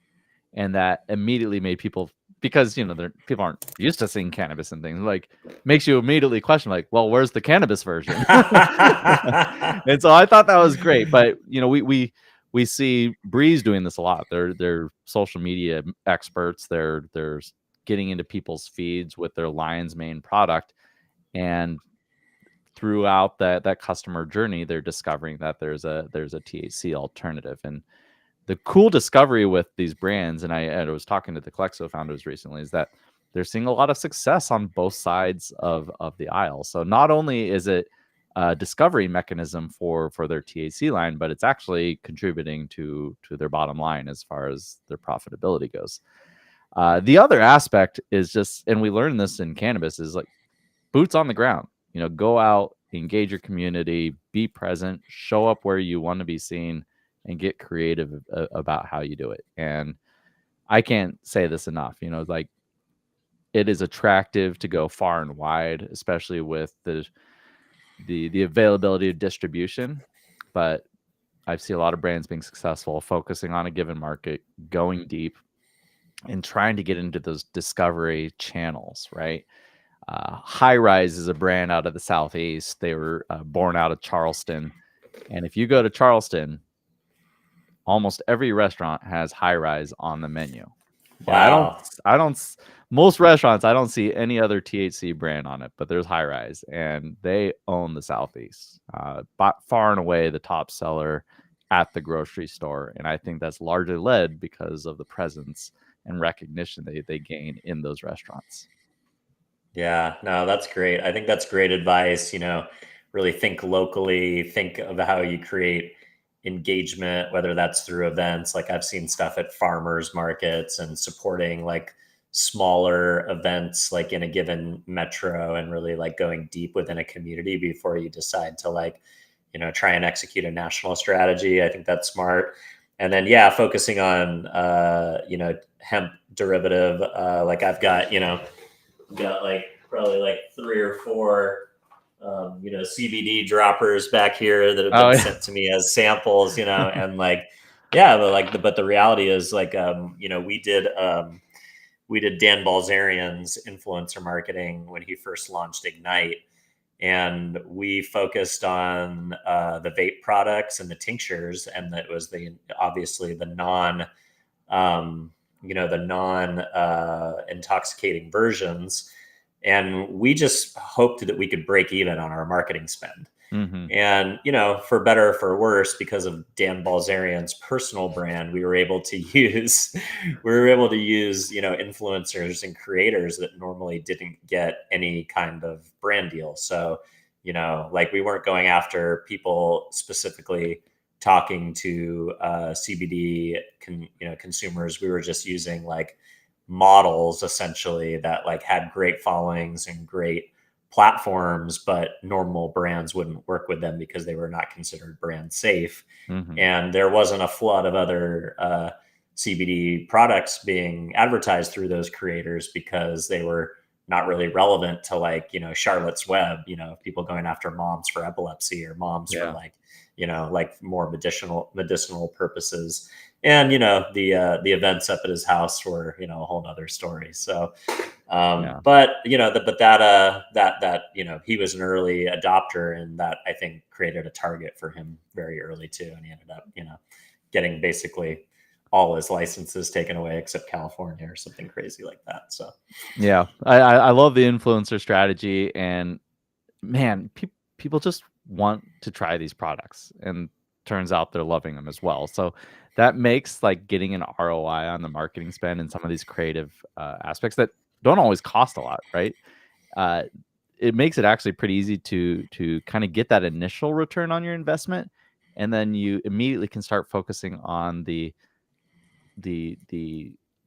Speaker 2: and that immediately made people, because people aren't used to seeing cannabis and things, like makes you immediately question, like, well, where's the cannabis version? And so I thought that was great. But we see Breeze doing this a lot. They're social media experts. They're getting into people's feeds with their lion's mane product, and throughout that customer journey, they're discovering that there's a THC alternative. And the cool discovery with these brands, and I was talking to the Calexo founders recently, is that they're seeing a lot of success on both sides of the aisle. So not only is it a discovery mechanism for their THC line, but it's actually contributing to their bottom line as far as their profitability goes. The other aspect is just, and we learned this in cannabis, is like boots on the ground. Go out, engage your community, be present, show up where you want to be seen, and get creative about how you do it. And I can't say this enough, like it is attractive to go far and wide, especially with the availability of distribution. But I've seen a lot of brands being successful, focusing on a given market, going deep, and trying to get into those discovery channels, right? High Rise is a brand out of the Southeast. They were born out of Charleston. And if you go to Charleston, almost every restaurant has High Rise on the menu.
Speaker 1: Wow.
Speaker 2: Most restaurants, I don't see any other THC brand on it, but there's High Rise, and they own the Southeast. Far and away the top seller at the grocery store. And I think that's largely led because of the presence and recognition they gain in those restaurants.
Speaker 1: Yeah, no, that's great. I think that's great advice. Really think locally, think of how you create engagement, whether that's through events. Like I've seen stuff at farmers markets and supporting like smaller events like in a given metro, and really like going deep within a community before you decide to try and execute a national strategy. I think that's smart. And then, yeah, focusing on, hemp derivative, like I've got like probably like 3 or 4, CBD droppers back here that have been sent to me as samples, and like, yeah, but the reality is like, we did Dan Balzarian's influencer marketing when he first launched Ignite. And we focused on the vape products and the tinctures, and that was obviously the non intoxicating versions. And we just hoped that we could break even on our marketing spend.
Speaker 2: Mm-hmm.
Speaker 1: And, for better or for worse, because of Dan Balzarian's personal brand, we were able to use, influencers and creators that normally didn't get any kind of brand deal. So, like we weren't going after people specifically talking to CBD consumers. We were just using like models essentially that like had great followings and great platforms, but normal brands wouldn't work with them because they were not considered brand safe.
Speaker 2: Mm-hmm.
Speaker 1: And there wasn't a flood of other CBD products being advertised through those creators because they were not really relevant to like, Charlotte's Web, people going after moms for epilepsy or moms for
Speaker 2: Yeah.
Speaker 1: like, like more medicinal purposes. And, the events up at his house were, a whole nother story. So,
Speaker 2: Yeah.
Speaker 1: but that he was an early adopter, and that I think created a target for him very early too. And he ended up, getting basically all his licenses taken away except California or something crazy like that. So
Speaker 2: Yeah, I love the influencer strategy, and man, people just want to try these products, and turns out they're loving them as well. So that makes like getting an ROI on the marketing spend and some of these creative aspects that don't always cost a lot, right? Uh, it makes it actually pretty easy to kind of get that initial return on your investment, and then you immediately can start focusing on the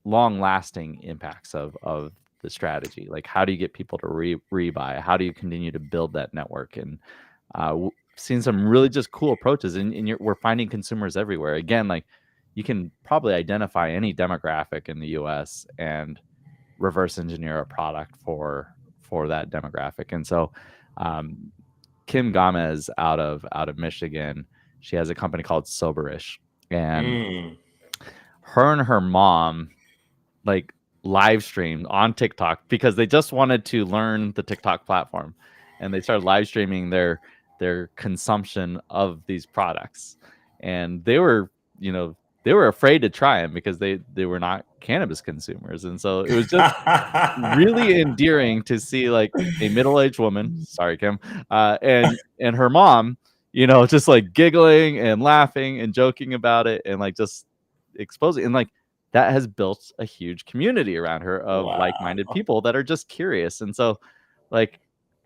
Speaker 2: long lasting impacts of the strategy. Like, how do you get people to rebuy? How do you continue to build that network? And seeing some really just cool approaches, and we're finding consumers everywhere. Again, like, you can probably identify any demographic in the US and reverse engineer a product for that demographic. And so Kim Gomez out of Michigan, she has a company called Soberish, and her and her mom like live streamed on TikTok because they just wanted to learn the TikTok platform, and they started live streaming their consumption of these products. And they were, they were afraid to try them because they were not cannabis consumers. And so it was just really endearing to see like a middle-aged woman, sorry Kim, and her mom, just like giggling and laughing and joking about it, and like just exposing, and like that has built a huge community around her of like-minded
Speaker 1: Wow.
Speaker 2: people that are just curious. And so, like,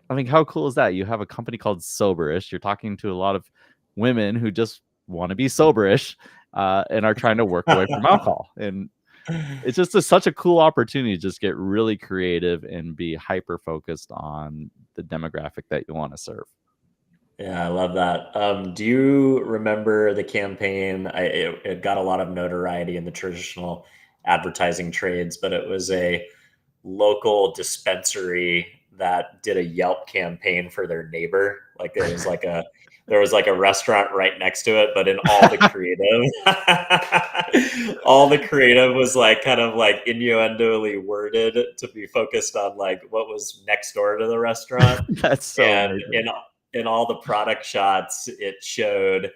Speaker 2: I mean, how cool is that? You have a company called Soberish. You're talking to a lot of women who just want to be soberish, and are trying to work away from alcohol. And it's just such a cool opportunity to just get really creative and be hyper focused on the demographic that you want to serve.
Speaker 1: Yeah, I love that. Do you remember the campaign? It got a lot of notoriety in the traditional advertising trades, but it was a local dispensary that did a Yelp campaign for their neighbor. Like there was like a restaurant right next to it, but in all the creative, all the creative was like kind of like innuendoly worded to be focused on like what was next door to the restaurant.
Speaker 2: That's so
Speaker 1: And
Speaker 2: amazing.
Speaker 1: in all the product shots, it showed,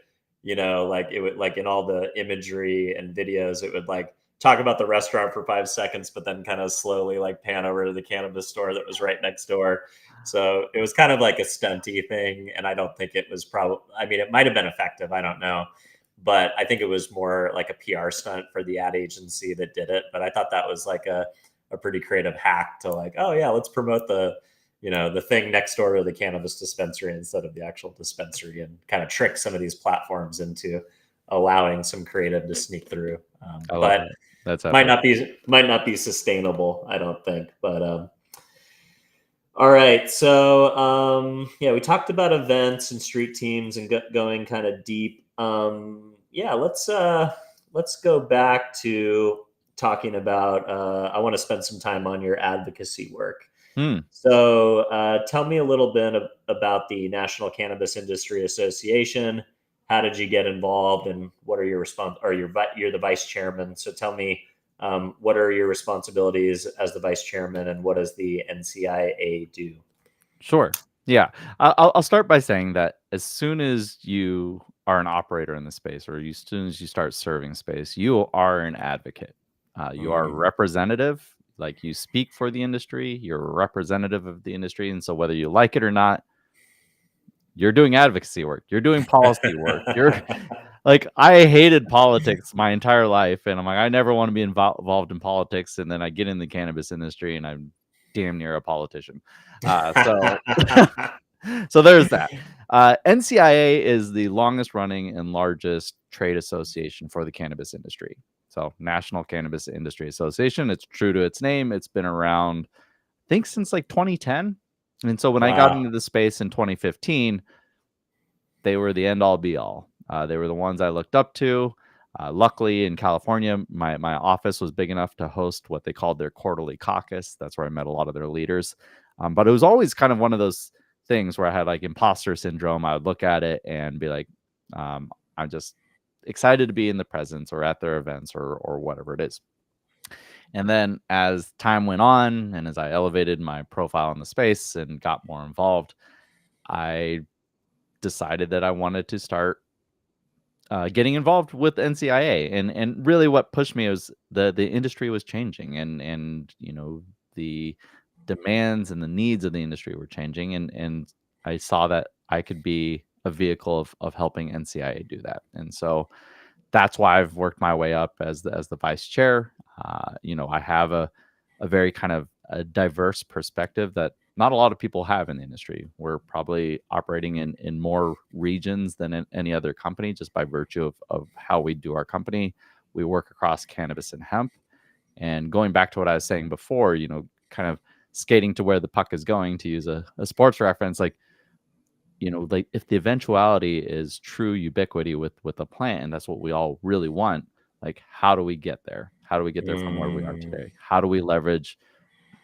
Speaker 1: like it would like in all the imagery and videos, it would like talk about the restaurant for 5 seconds, but then kind of slowly like pan over to the cannabis store that was right next door. So it was kind of like a stunty thing. And I don't think it was I mean, it might have been effective. I don't know. But I think it was more like a PR stunt for the ad agency that did it. But I thought that was like a pretty creative hack to like, oh yeah, let's promote the thing next door to the cannabis dispensary instead of the actual dispensary, and kind of trick some of these platforms into allowing some creative to sneak through.
Speaker 2: I love
Speaker 1: But
Speaker 2: that. That's
Speaker 1: might
Speaker 2: epic.
Speaker 1: not be sustainable, I don't think. But all right, so yeah, we talked about events and street teams and going kind of deep. Yeah, let's go back to talking about. I want to spend some time on your advocacy work. So tell me a little bit about the National Cannabis Industry Association. How did you get involved, and what are your you're the vice chairman. So tell me, what are your responsibilities as the vice chairman, and what does the NCIA do?
Speaker 2: Sure. Yeah. I'll start by saying that as soon as you are an operator in the space, or as soon as you start serving space, you are an advocate. You are a
Speaker 1: Mm.
Speaker 2: representative. Like, you speak for the industry, you're a representative of the industry. And so, whether you like it or not, you're doing advocacy work, you're doing policy work. You're like, I hated politics my entire life. And I'm like, I never want to be involved in politics. And then I get in the cannabis industry and I'm damn near a politician. So so there's that. NCIA is the longest running and largest trade association for the cannabis industry. So National Cannabis Industry Association. It's true to its name. It's been around, I think, since like 2010. And so when I got into the space in 2015, they were the end all be all. They were the ones I looked up to. Luckily, in California, my office was big enough to host what they called their quarterly caucus. That's where I met a lot of their leaders. But it was always kind of one of those things where I had like imposter syndrome. I would look at it and be like, I'm just excited to be in the presence or at their events or whatever it is. And then as time went on and as I elevated my profile in the space and got more involved, I decided that I wanted to start getting involved with NCIA, and really what pushed me was the industry was changing, and the demands and the needs of the industry were changing, and I saw that I could be a vehicle of helping NCIA do that, and so that's why I've worked my way up as the vice chair. I have a very kind of a diverse perspective that not a lot of people have in the industry. We're probably operating in more regions than in any other company just by virtue of how we do our company. We work across cannabis and hemp. And going back to what I was saying before, kind of skating to where the puck is going, to use a sports reference, like if the eventuality is true ubiquity with a plant, and that's what we all really want, like how do we get there? How do we get there from where we are today? How do we leverage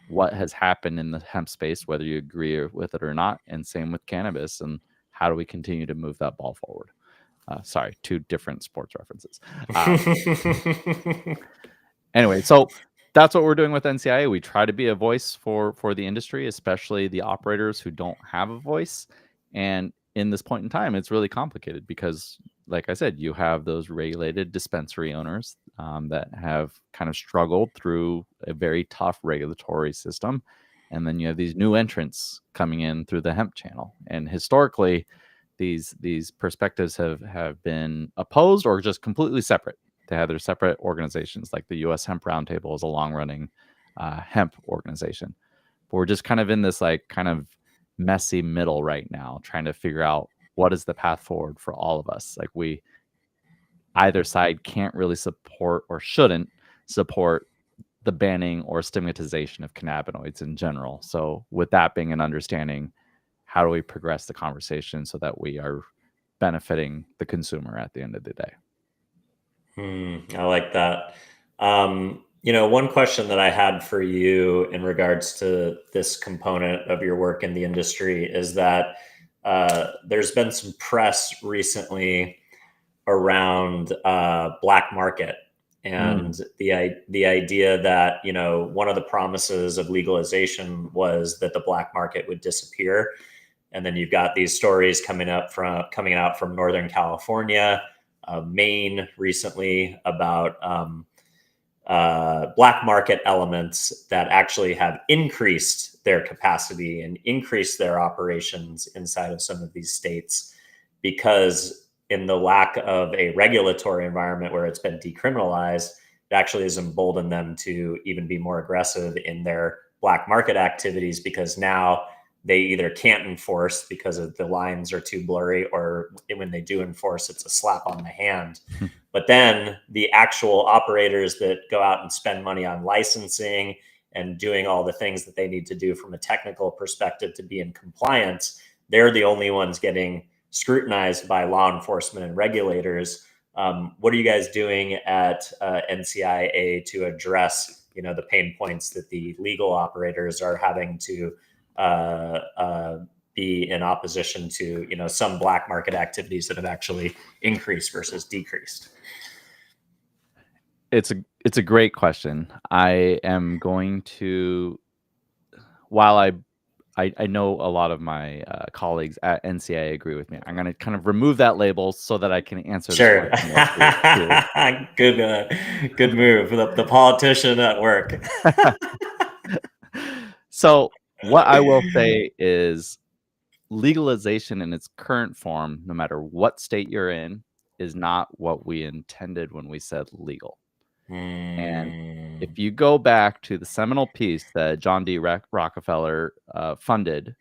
Speaker 2: what has happened in the hemp space, whether you agree with it or not, and same with cannabis, and how do we continue to move that ball forward? Sorry, two different sports references. Anyway, so that's what we're doing with NCIA. We try to be a voice for the industry, especially the operators who don't have a voice. And in this point in time, it's really complicated because, like I said, you have those regulated dispensary owners that have kind of struggled through a very tough regulatory system. And then you have these new entrants coming in through the hemp channel. And historically, these perspectives have been opposed or just completely separate. They have their separate organizations, like the U.S. Hemp Roundtable is a long-running hemp organization. But we're just kind of in this like kind of messy middle right now, trying to figure out what is the path forward for all of us. Like either side can't really support or shouldn't support the banning or stigmatization of cannabinoids in general. So with that being an understanding, how do we progress the conversation so that we are benefiting the consumer at the end of the day?
Speaker 1: I like that. One question that I had for you in regards to this component of your work in the industry is that there's been some press recently around black market and the idea that one of the promises of legalization was that the black market would disappear, and then you've got these stories coming out from Northern California, Maine recently about black market elements that actually have increased their capacity and increased their operations inside of some of these states, because in the lack of a regulatory environment where it's been decriminalized, it actually has emboldened them to even be more aggressive in their black market activities, because now they either can't enforce because of the lines are too blurry, or when they do enforce, it's a slap on the hand. But then the actual operators that go out and spend money on licensing and doing all the things that they need to do from a technical perspective to be in compliance, they're the only ones getting scrutinized by law enforcement and regulators. What are you guys doing at NCIA to address, the pain points that the legal operators are having to be in opposition to, some black market activities that have actually increased versus decreased?
Speaker 2: It's a great question. I am going to, while I know a lot of my colleagues at NCIA agree with me, I'm going to kind of remove that label so that I can answer
Speaker 1: Sure.
Speaker 2: this question.
Speaker 1: Good move. The politician at work.
Speaker 2: So what I will say is legalization in its current form, no matter what state you're in, is not what we intended when we said legal. And if you go back to the seminal piece that John D. Rockefeller funded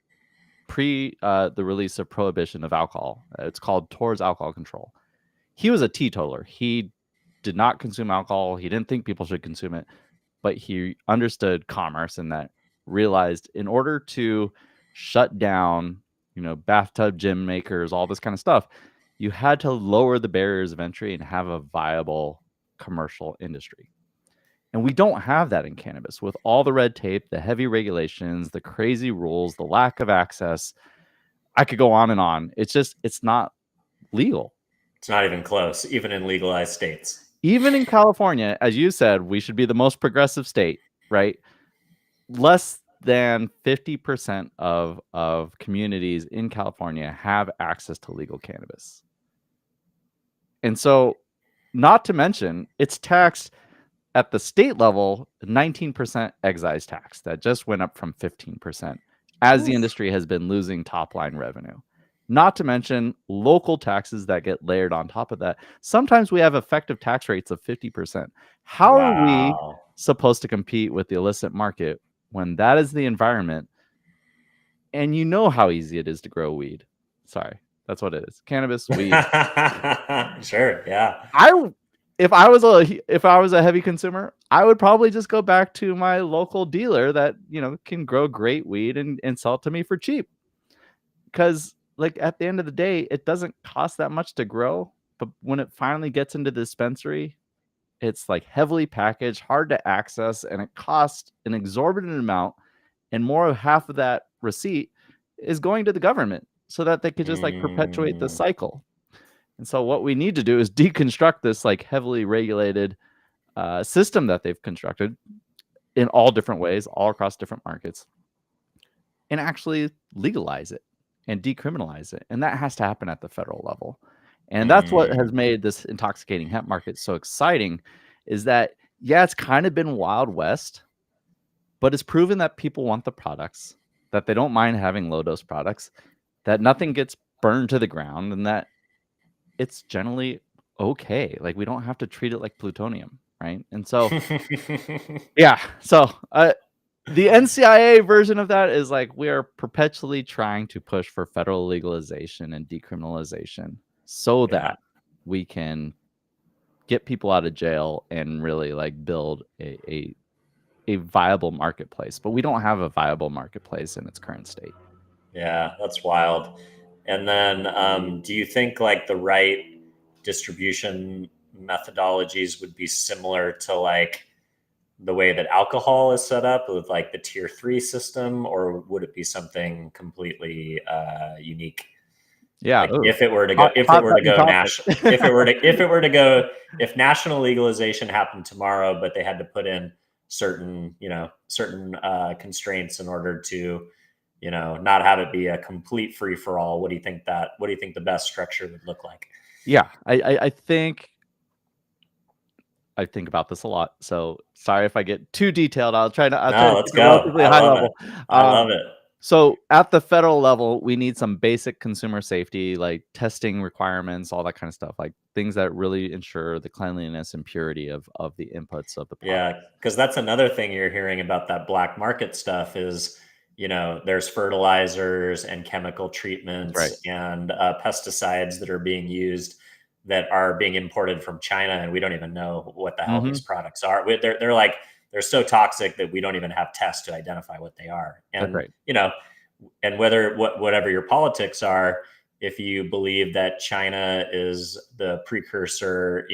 Speaker 2: pre the release of prohibition of alcohol, it's called Towards Alcohol Control. He was a teetotaler. He did not consume alcohol. He didn't think people should consume it, but he understood commerce and that realized in order to shut down, bathtub gym makers, all this kind of stuff, you had to lower the barriers of entry and have a viable commercial industry. And we don't have that in cannabis with all the red tape, the heavy regulations, the crazy rules, the lack of access. I could go on and on. It's not legal.
Speaker 1: It's not even close, even in legalized states.
Speaker 2: Even in California, as you said, we should be the most progressive state, right? Less than 50% of communities in California have access to legal cannabis. And so, not to mention, it's taxed at the state level, 19% excise tax that just went up from 15% as the industry has been losing top line revenue. Not to mention local taxes that get layered on top of that. Sometimes we have effective tax rates of 50%. How are we supposed to compete with the illicit market when that is the environment? And you know how easy it is to grow weed. Sorry, that's what it is. Cannabis, weed.
Speaker 1: Sure, yeah.
Speaker 2: If I was a heavy consumer, I would probably just go back to my local dealer that can grow great weed and sell it to me for cheap. Because at the end of the day, it doesn't cost that much to grow, but when it finally gets into the dispensary, it's heavily packaged, hard to access, and it costs an exorbitant amount. And more of half of that receipt is going to the government so that they could just perpetuate the cycle. And so what we need to do is deconstruct this heavily regulated system that they've constructed in all different ways, all across different markets, and actually legalize it and decriminalize it. And that has to happen at the federal level. And that's what has made this intoxicating hemp market so exciting, is that, yeah, it's kind of been Wild West, but it's proven that people want the products, that they don't mind having low-dose products, that nothing gets burned to the ground, and that it's generally okay. We don't have to treat it like plutonium, right? And so, yeah. So the NCIA version of that is we are perpetually trying to push for federal legalization and decriminalization so that we can get people out of jail and really build a viable marketplace. But we don't have a viable marketplace in its current state.
Speaker 1: Yeah, that's wild. And then do you think the right distribution methodologies would be similar to the way that alcohol is set up with the tier 3 system, or would it be something completely unique?
Speaker 2: Yeah.
Speaker 1: If it were to go if national legalization happened tomorrow, but they had to put in certain constraints in order to not have it be a complete free for all. What do you think the best structure would look like?
Speaker 2: Yeah, I think about this a lot. So sorry if I get too detailed. I'll try to
Speaker 1: let's
Speaker 2: keep it
Speaker 1: go.
Speaker 2: relatively high level.
Speaker 1: I love it.
Speaker 2: So at the federal level, we need some basic consumer safety, testing requirements, all that kind of stuff, things that really ensure the cleanliness and purity of the inputs of the product.
Speaker 1: Yeah, because that's another thing you're hearing about that black market stuff is, there's fertilizers and chemical treatments and pesticides that are being used that are being imported from China, and we don't even know what the hell these products are. They're so toxic that we don't even have tests to identify what they are. And and whatever your politics are, if you believe that China is the precursor,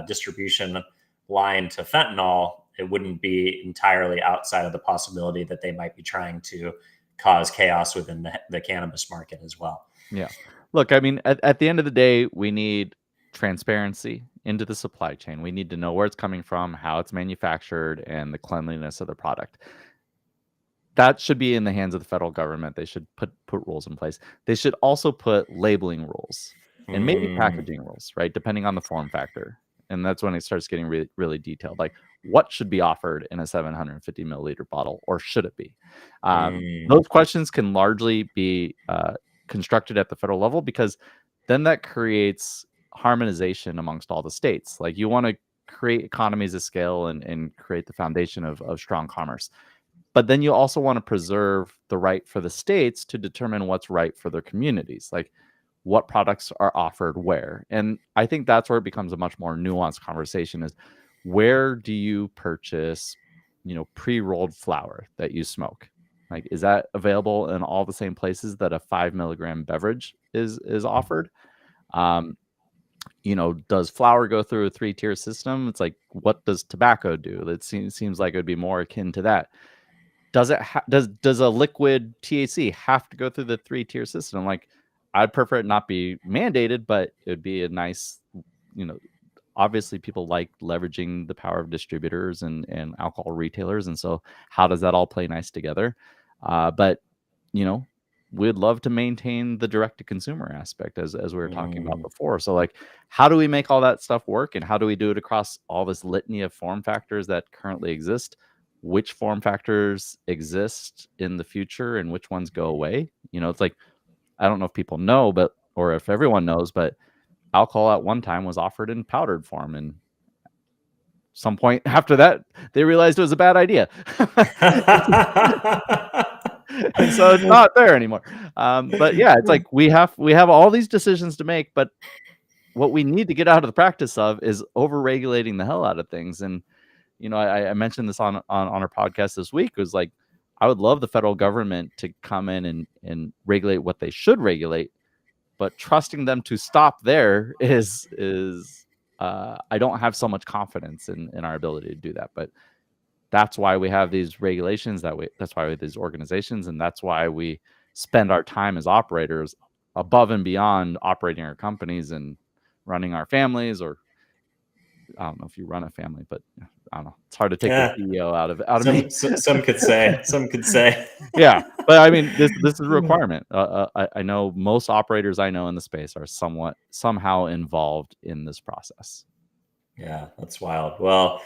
Speaker 1: distribution line to fentanyl, it wouldn't be entirely outside of the possibility that they might be trying to cause chaos within the cannabis market as well.
Speaker 2: Yeah. Look, I mean, at the end of the day, we need transparency into the supply chain. We need to know where it's coming from, how it's manufactured, and the cleanliness of the product. That should be in the hands of the federal government. They should put rules in place. They should also put labeling rules and maybe packaging rules, right? Depending on the form factor. And that's when it starts getting really, really detailed. What should be offered in a 750 milliliter bottle, or should it be? Those questions can largely be constructed at the federal level, because then that creates harmonization amongst all the states. You want to create economies of scale and create the foundation of strong commerce. But then you also want to preserve the right for the states to determine what's right for their communities. what products are offered where. And I think that's where it becomes a much more nuanced conversation is where do you purchase, pre-rolled flower that you smoke? Like, is that available in all the same places that a 5 milligram beverage is offered? Does flour go through a 3-tier system? It's like, what does tobacco do? It seems like it would be more akin to that. Does it does a liquid THC have to go through the 3-tier system? Like, I'd prefer it not be mandated, but it would be a nice, obviously people like leveraging the power of distributors and alcohol retailers. And so how does that all play nice together? But, we'd love to maintain the direct to consumer aspect as we were talking about before. So like, how do we make all that stuff work? And how do we do it across all this litany of form factors that currently exist? Which form factors exist in the future and which ones go away? It's like, I don't know if people know, or if everyone knows, but alcohol at one time was offered in powdered form, and some point after that they realized it was a bad idea. And so it's not there anymore. But yeah, it's like we have all these decisions to make, but what we need to get out of the practice of is over regulating the hell out of things. And I mentioned this on our podcast this week, was like, I would love the federal government to come in and regulate what they should regulate, but trusting them to stop there is I don't have so much confidence in our ability to do that. But that's why we have these regulations, that's why we have these organizations, and that's why we spend our time as operators above and beyond operating our companies and running our families. Or I don't know if you run a family, but I don't know. It's hard to take the CEO out of me.
Speaker 1: Some could say.
Speaker 2: Yeah, but I mean, this is a requirement. I know most operators I know in the space are somehow involved in this process.
Speaker 1: Yeah, that's wild. Well,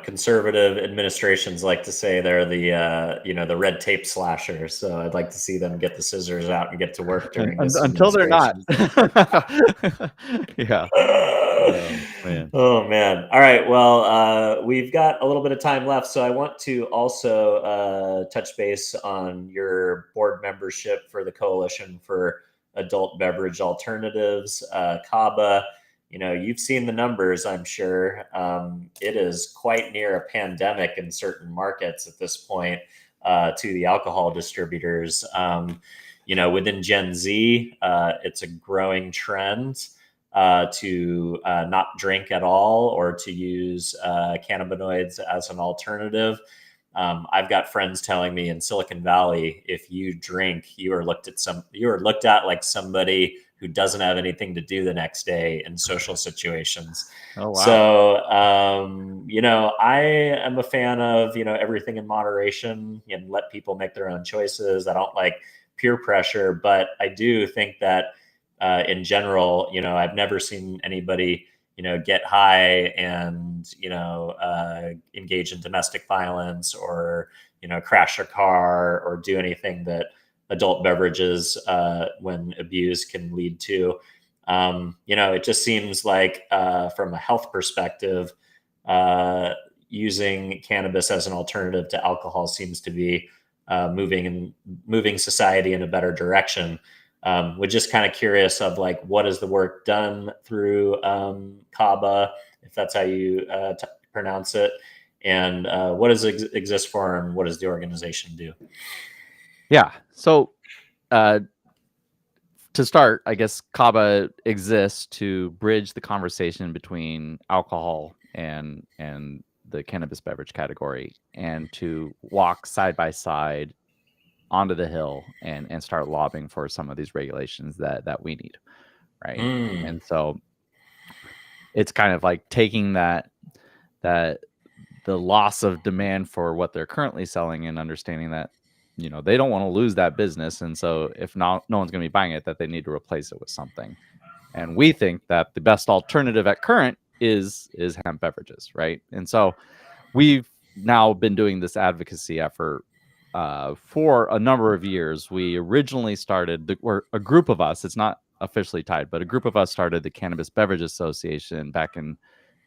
Speaker 1: conservative administrations like to say they're the red tape slashers. So I'd like to see them get the scissors out and get to work during this
Speaker 2: until they're not. Yeah.
Speaker 1: Oh man. All right. Well, we've got a little bit of time left, so I want to also touch base on your board membership for the Coalition for Adult Beverage Alternatives, CABA. You've seen the numbers, I'm sure. It is quite near a pandemic in certain markets at this point to the alcohol distributors. Within Gen Z, it's a growing trend to not drink at all or to use cannabinoids as an alternative. I've got friends telling me in Silicon Valley, if you drink, you are looked at like somebody who doesn't have anything to do the next day in social situations.
Speaker 2: Oh, wow.
Speaker 1: So, I am a fan of, everything in moderation and let people make their own choices. I don't like peer pressure, but I do think that in general, I've never seen anybody, get high and, engage in domestic violence or, crash a car or do anything that adult beverages, when abused, can lead to. It just seems like from a health perspective, using cannabis as an alternative to alcohol seems to be moving society in a better direction. We're just kind of curious of like, what is the work done through CABA, if that's how you pronounce it, and what does exist for, and what does the organization do?
Speaker 2: Yeah. So to start, I guess CABA exists to bridge the conversation between alcohol and the cannabis beverage category, and to walk side by side onto the hill and start lobbying for some of these regulations that we need, right? And so it's kind of like taking that the loss of demand for what they're currently selling and understanding that they don't want to lose that business, and so if no one's going to be buying it, that they need to replace it with something. And we think that the best alternative at current is hemp beverages, right? And so we've now been doing this advocacy effort for a number of years. We originally started, a group of us, it's not officially tied, but a group of us started the Cannabis Beverage Association back in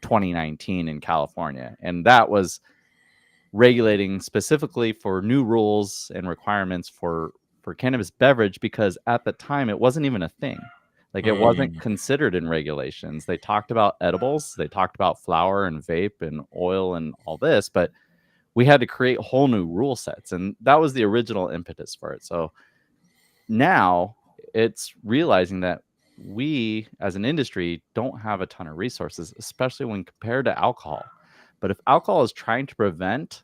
Speaker 2: 2019 in California. And that was regulating specifically for new rules and requirements for cannabis beverage, because at the time it wasn't even a thing. Like it wasn't considered in regulations. They talked about edibles, they talked about flower and vape and oil and all this, but we had to create whole new rule sets. And that was the original impetus for it. So now it's realizing that we as an industry don't have a ton of resources, especially when compared to alcohol. But if alcohol is trying to prevent,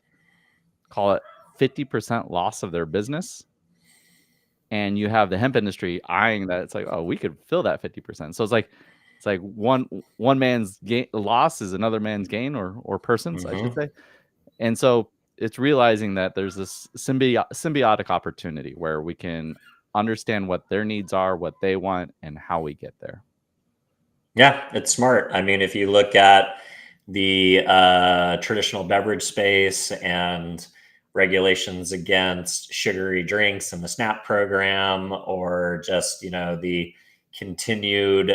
Speaker 2: call it 50% loss of their business, and you have the hemp industry eyeing that, it's like, oh, we could fill that 50%. So it's like one man's gain loss is another man's gain, or persons, I should say. And so it's realizing that there's this symbiotic opportunity where we can understand what their needs are, what they want, and how we get there.
Speaker 1: Yeah, it's smart. I mean, if you look at the traditional beverage space and regulations against sugary drinks and the SNAP program, or just, the continued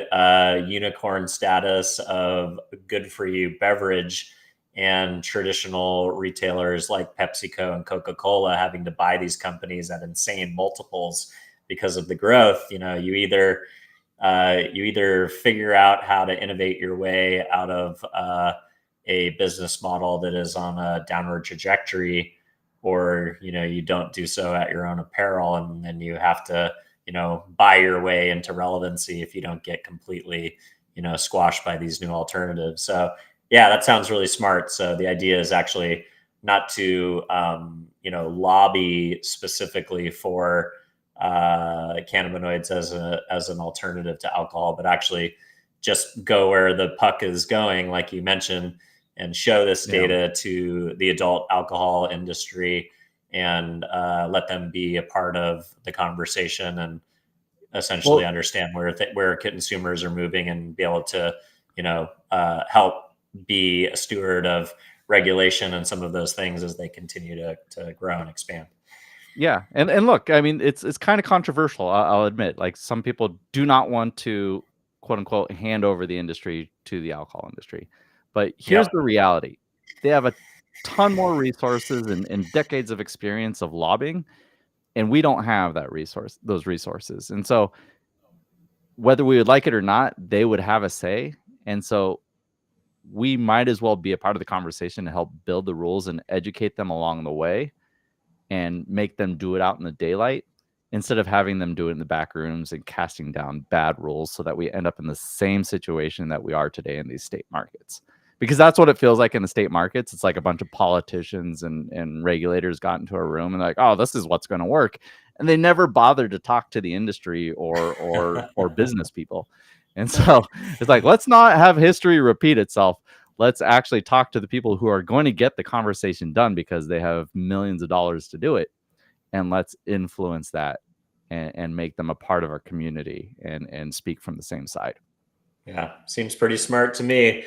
Speaker 1: unicorn status of good for you beverage, and traditional retailers like PepsiCo and Coca-Cola having to buy these companies at insane multiples because of the growth, you either figure out how to innovate your way out of a business model that is on a downward trajectory, or you don't do so at your own apparel, and then you have to buy your way into relevancy if you don't get completely squashed by these new alternatives. So yeah, that sounds really smart. So the idea is actually not to lobby specifically for cannabinoids as an alternative to alcohol, but actually just go where the puck is going, like you mentioned, and show this data to the adult alcohol industry, and let them be a part of the conversation, and essentially understand where consumers are moving, and be able to help be a steward of regulation and some of those things as they continue to grow and expand.
Speaker 2: Yeah. And look, I mean, it's kind of controversial, I'll admit. Like, some people do not want to, quote unquote, hand over the industry to the alcohol industry. But here's the reality. They have a ton more resources and decades of experience of lobbying, and we don't have those resources. And so whether we would like it or not, they would have a say. And so we might as well be a part of the conversation to help build the rules and educate them along the way, and make them do it out in the daylight, instead of having them do it in the back rooms and casting down bad rules, so that we end up in the same situation that we are today in these state markets. Because that's what it feels like in the state markets. It's like a bunch of politicians and regulators got into a room and like, oh, this is what's going to work. And they never bothered to talk to the industry or business people. And so it's like, let's not have history repeat itself. Let's actually talk to the people who are going to get the conversation done, because they have millions of dollars to do it. And let's influence that, and make them a part of our community, and speak from the same side.
Speaker 1: Yeah, seems pretty smart to me.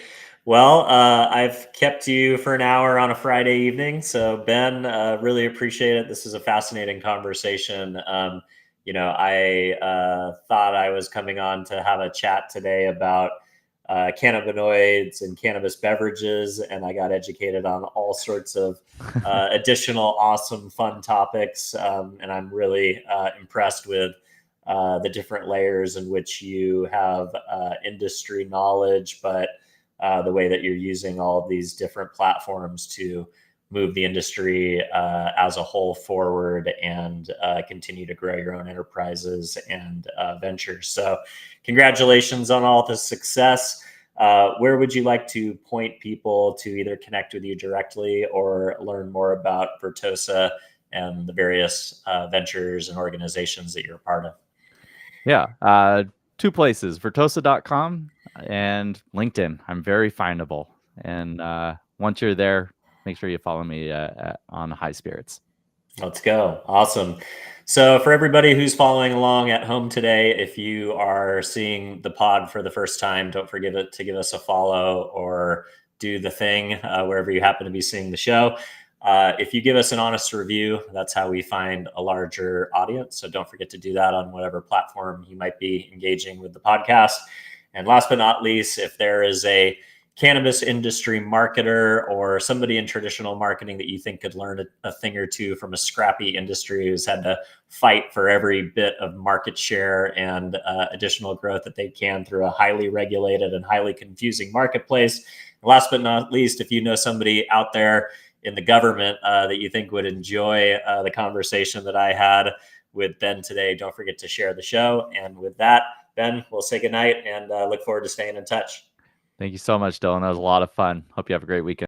Speaker 1: Well, I've kept you for an hour on a Friday evening. So Ben, really appreciate it. This is a fascinating conversation. I thought I was coming on to have a chat today about cannabinoids and cannabis beverages, and I got educated on all sorts of additional awesome fun topics, and I'm really impressed with the different layers in which you have industry knowledge, but the way that you're using all of these different platforms to move the industry as a whole forward, and continue to grow your own enterprises and ventures. So congratulations on all the success. Where would you like to point people to either connect with you directly or learn more about Vertosa and the various ventures and organizations that you're a part of?
Speaker 2: Yeah. Two places, vertosa.com and LinkedIn. I'm very findable. And once you're there, make sure you follow me on High Spirits.
Speaker 1: Let's go. Awesome. So for everybody who's following along at home today, if you are seeing the pod for the first time, don't forget to give us a follow, or do the thing wherever you happen to be seeing the show. If you give us an honest review, that's how we find a larger audience. So don't forget to do that on whatever platform you might be engaging with the podcast. And last but not least, if there is a cannabis industry marketer or somebody in traditional marketing that you think could learn a thing or two from a scrappy industry who's had to fight for every bit of market share and additional growth that they can through a highly regulated and highly confusing marketplace. Last but not least, if you know somebody out there in the government that you think would enjoy the conversation that I had with Ben today, don't forget to share the show. And with that, Ben, we'll say goodnight and look forward to staying in touch.
Speaker 2: Thank you so much, Dylan. That was a lot of fun. Hope you have a great weekend.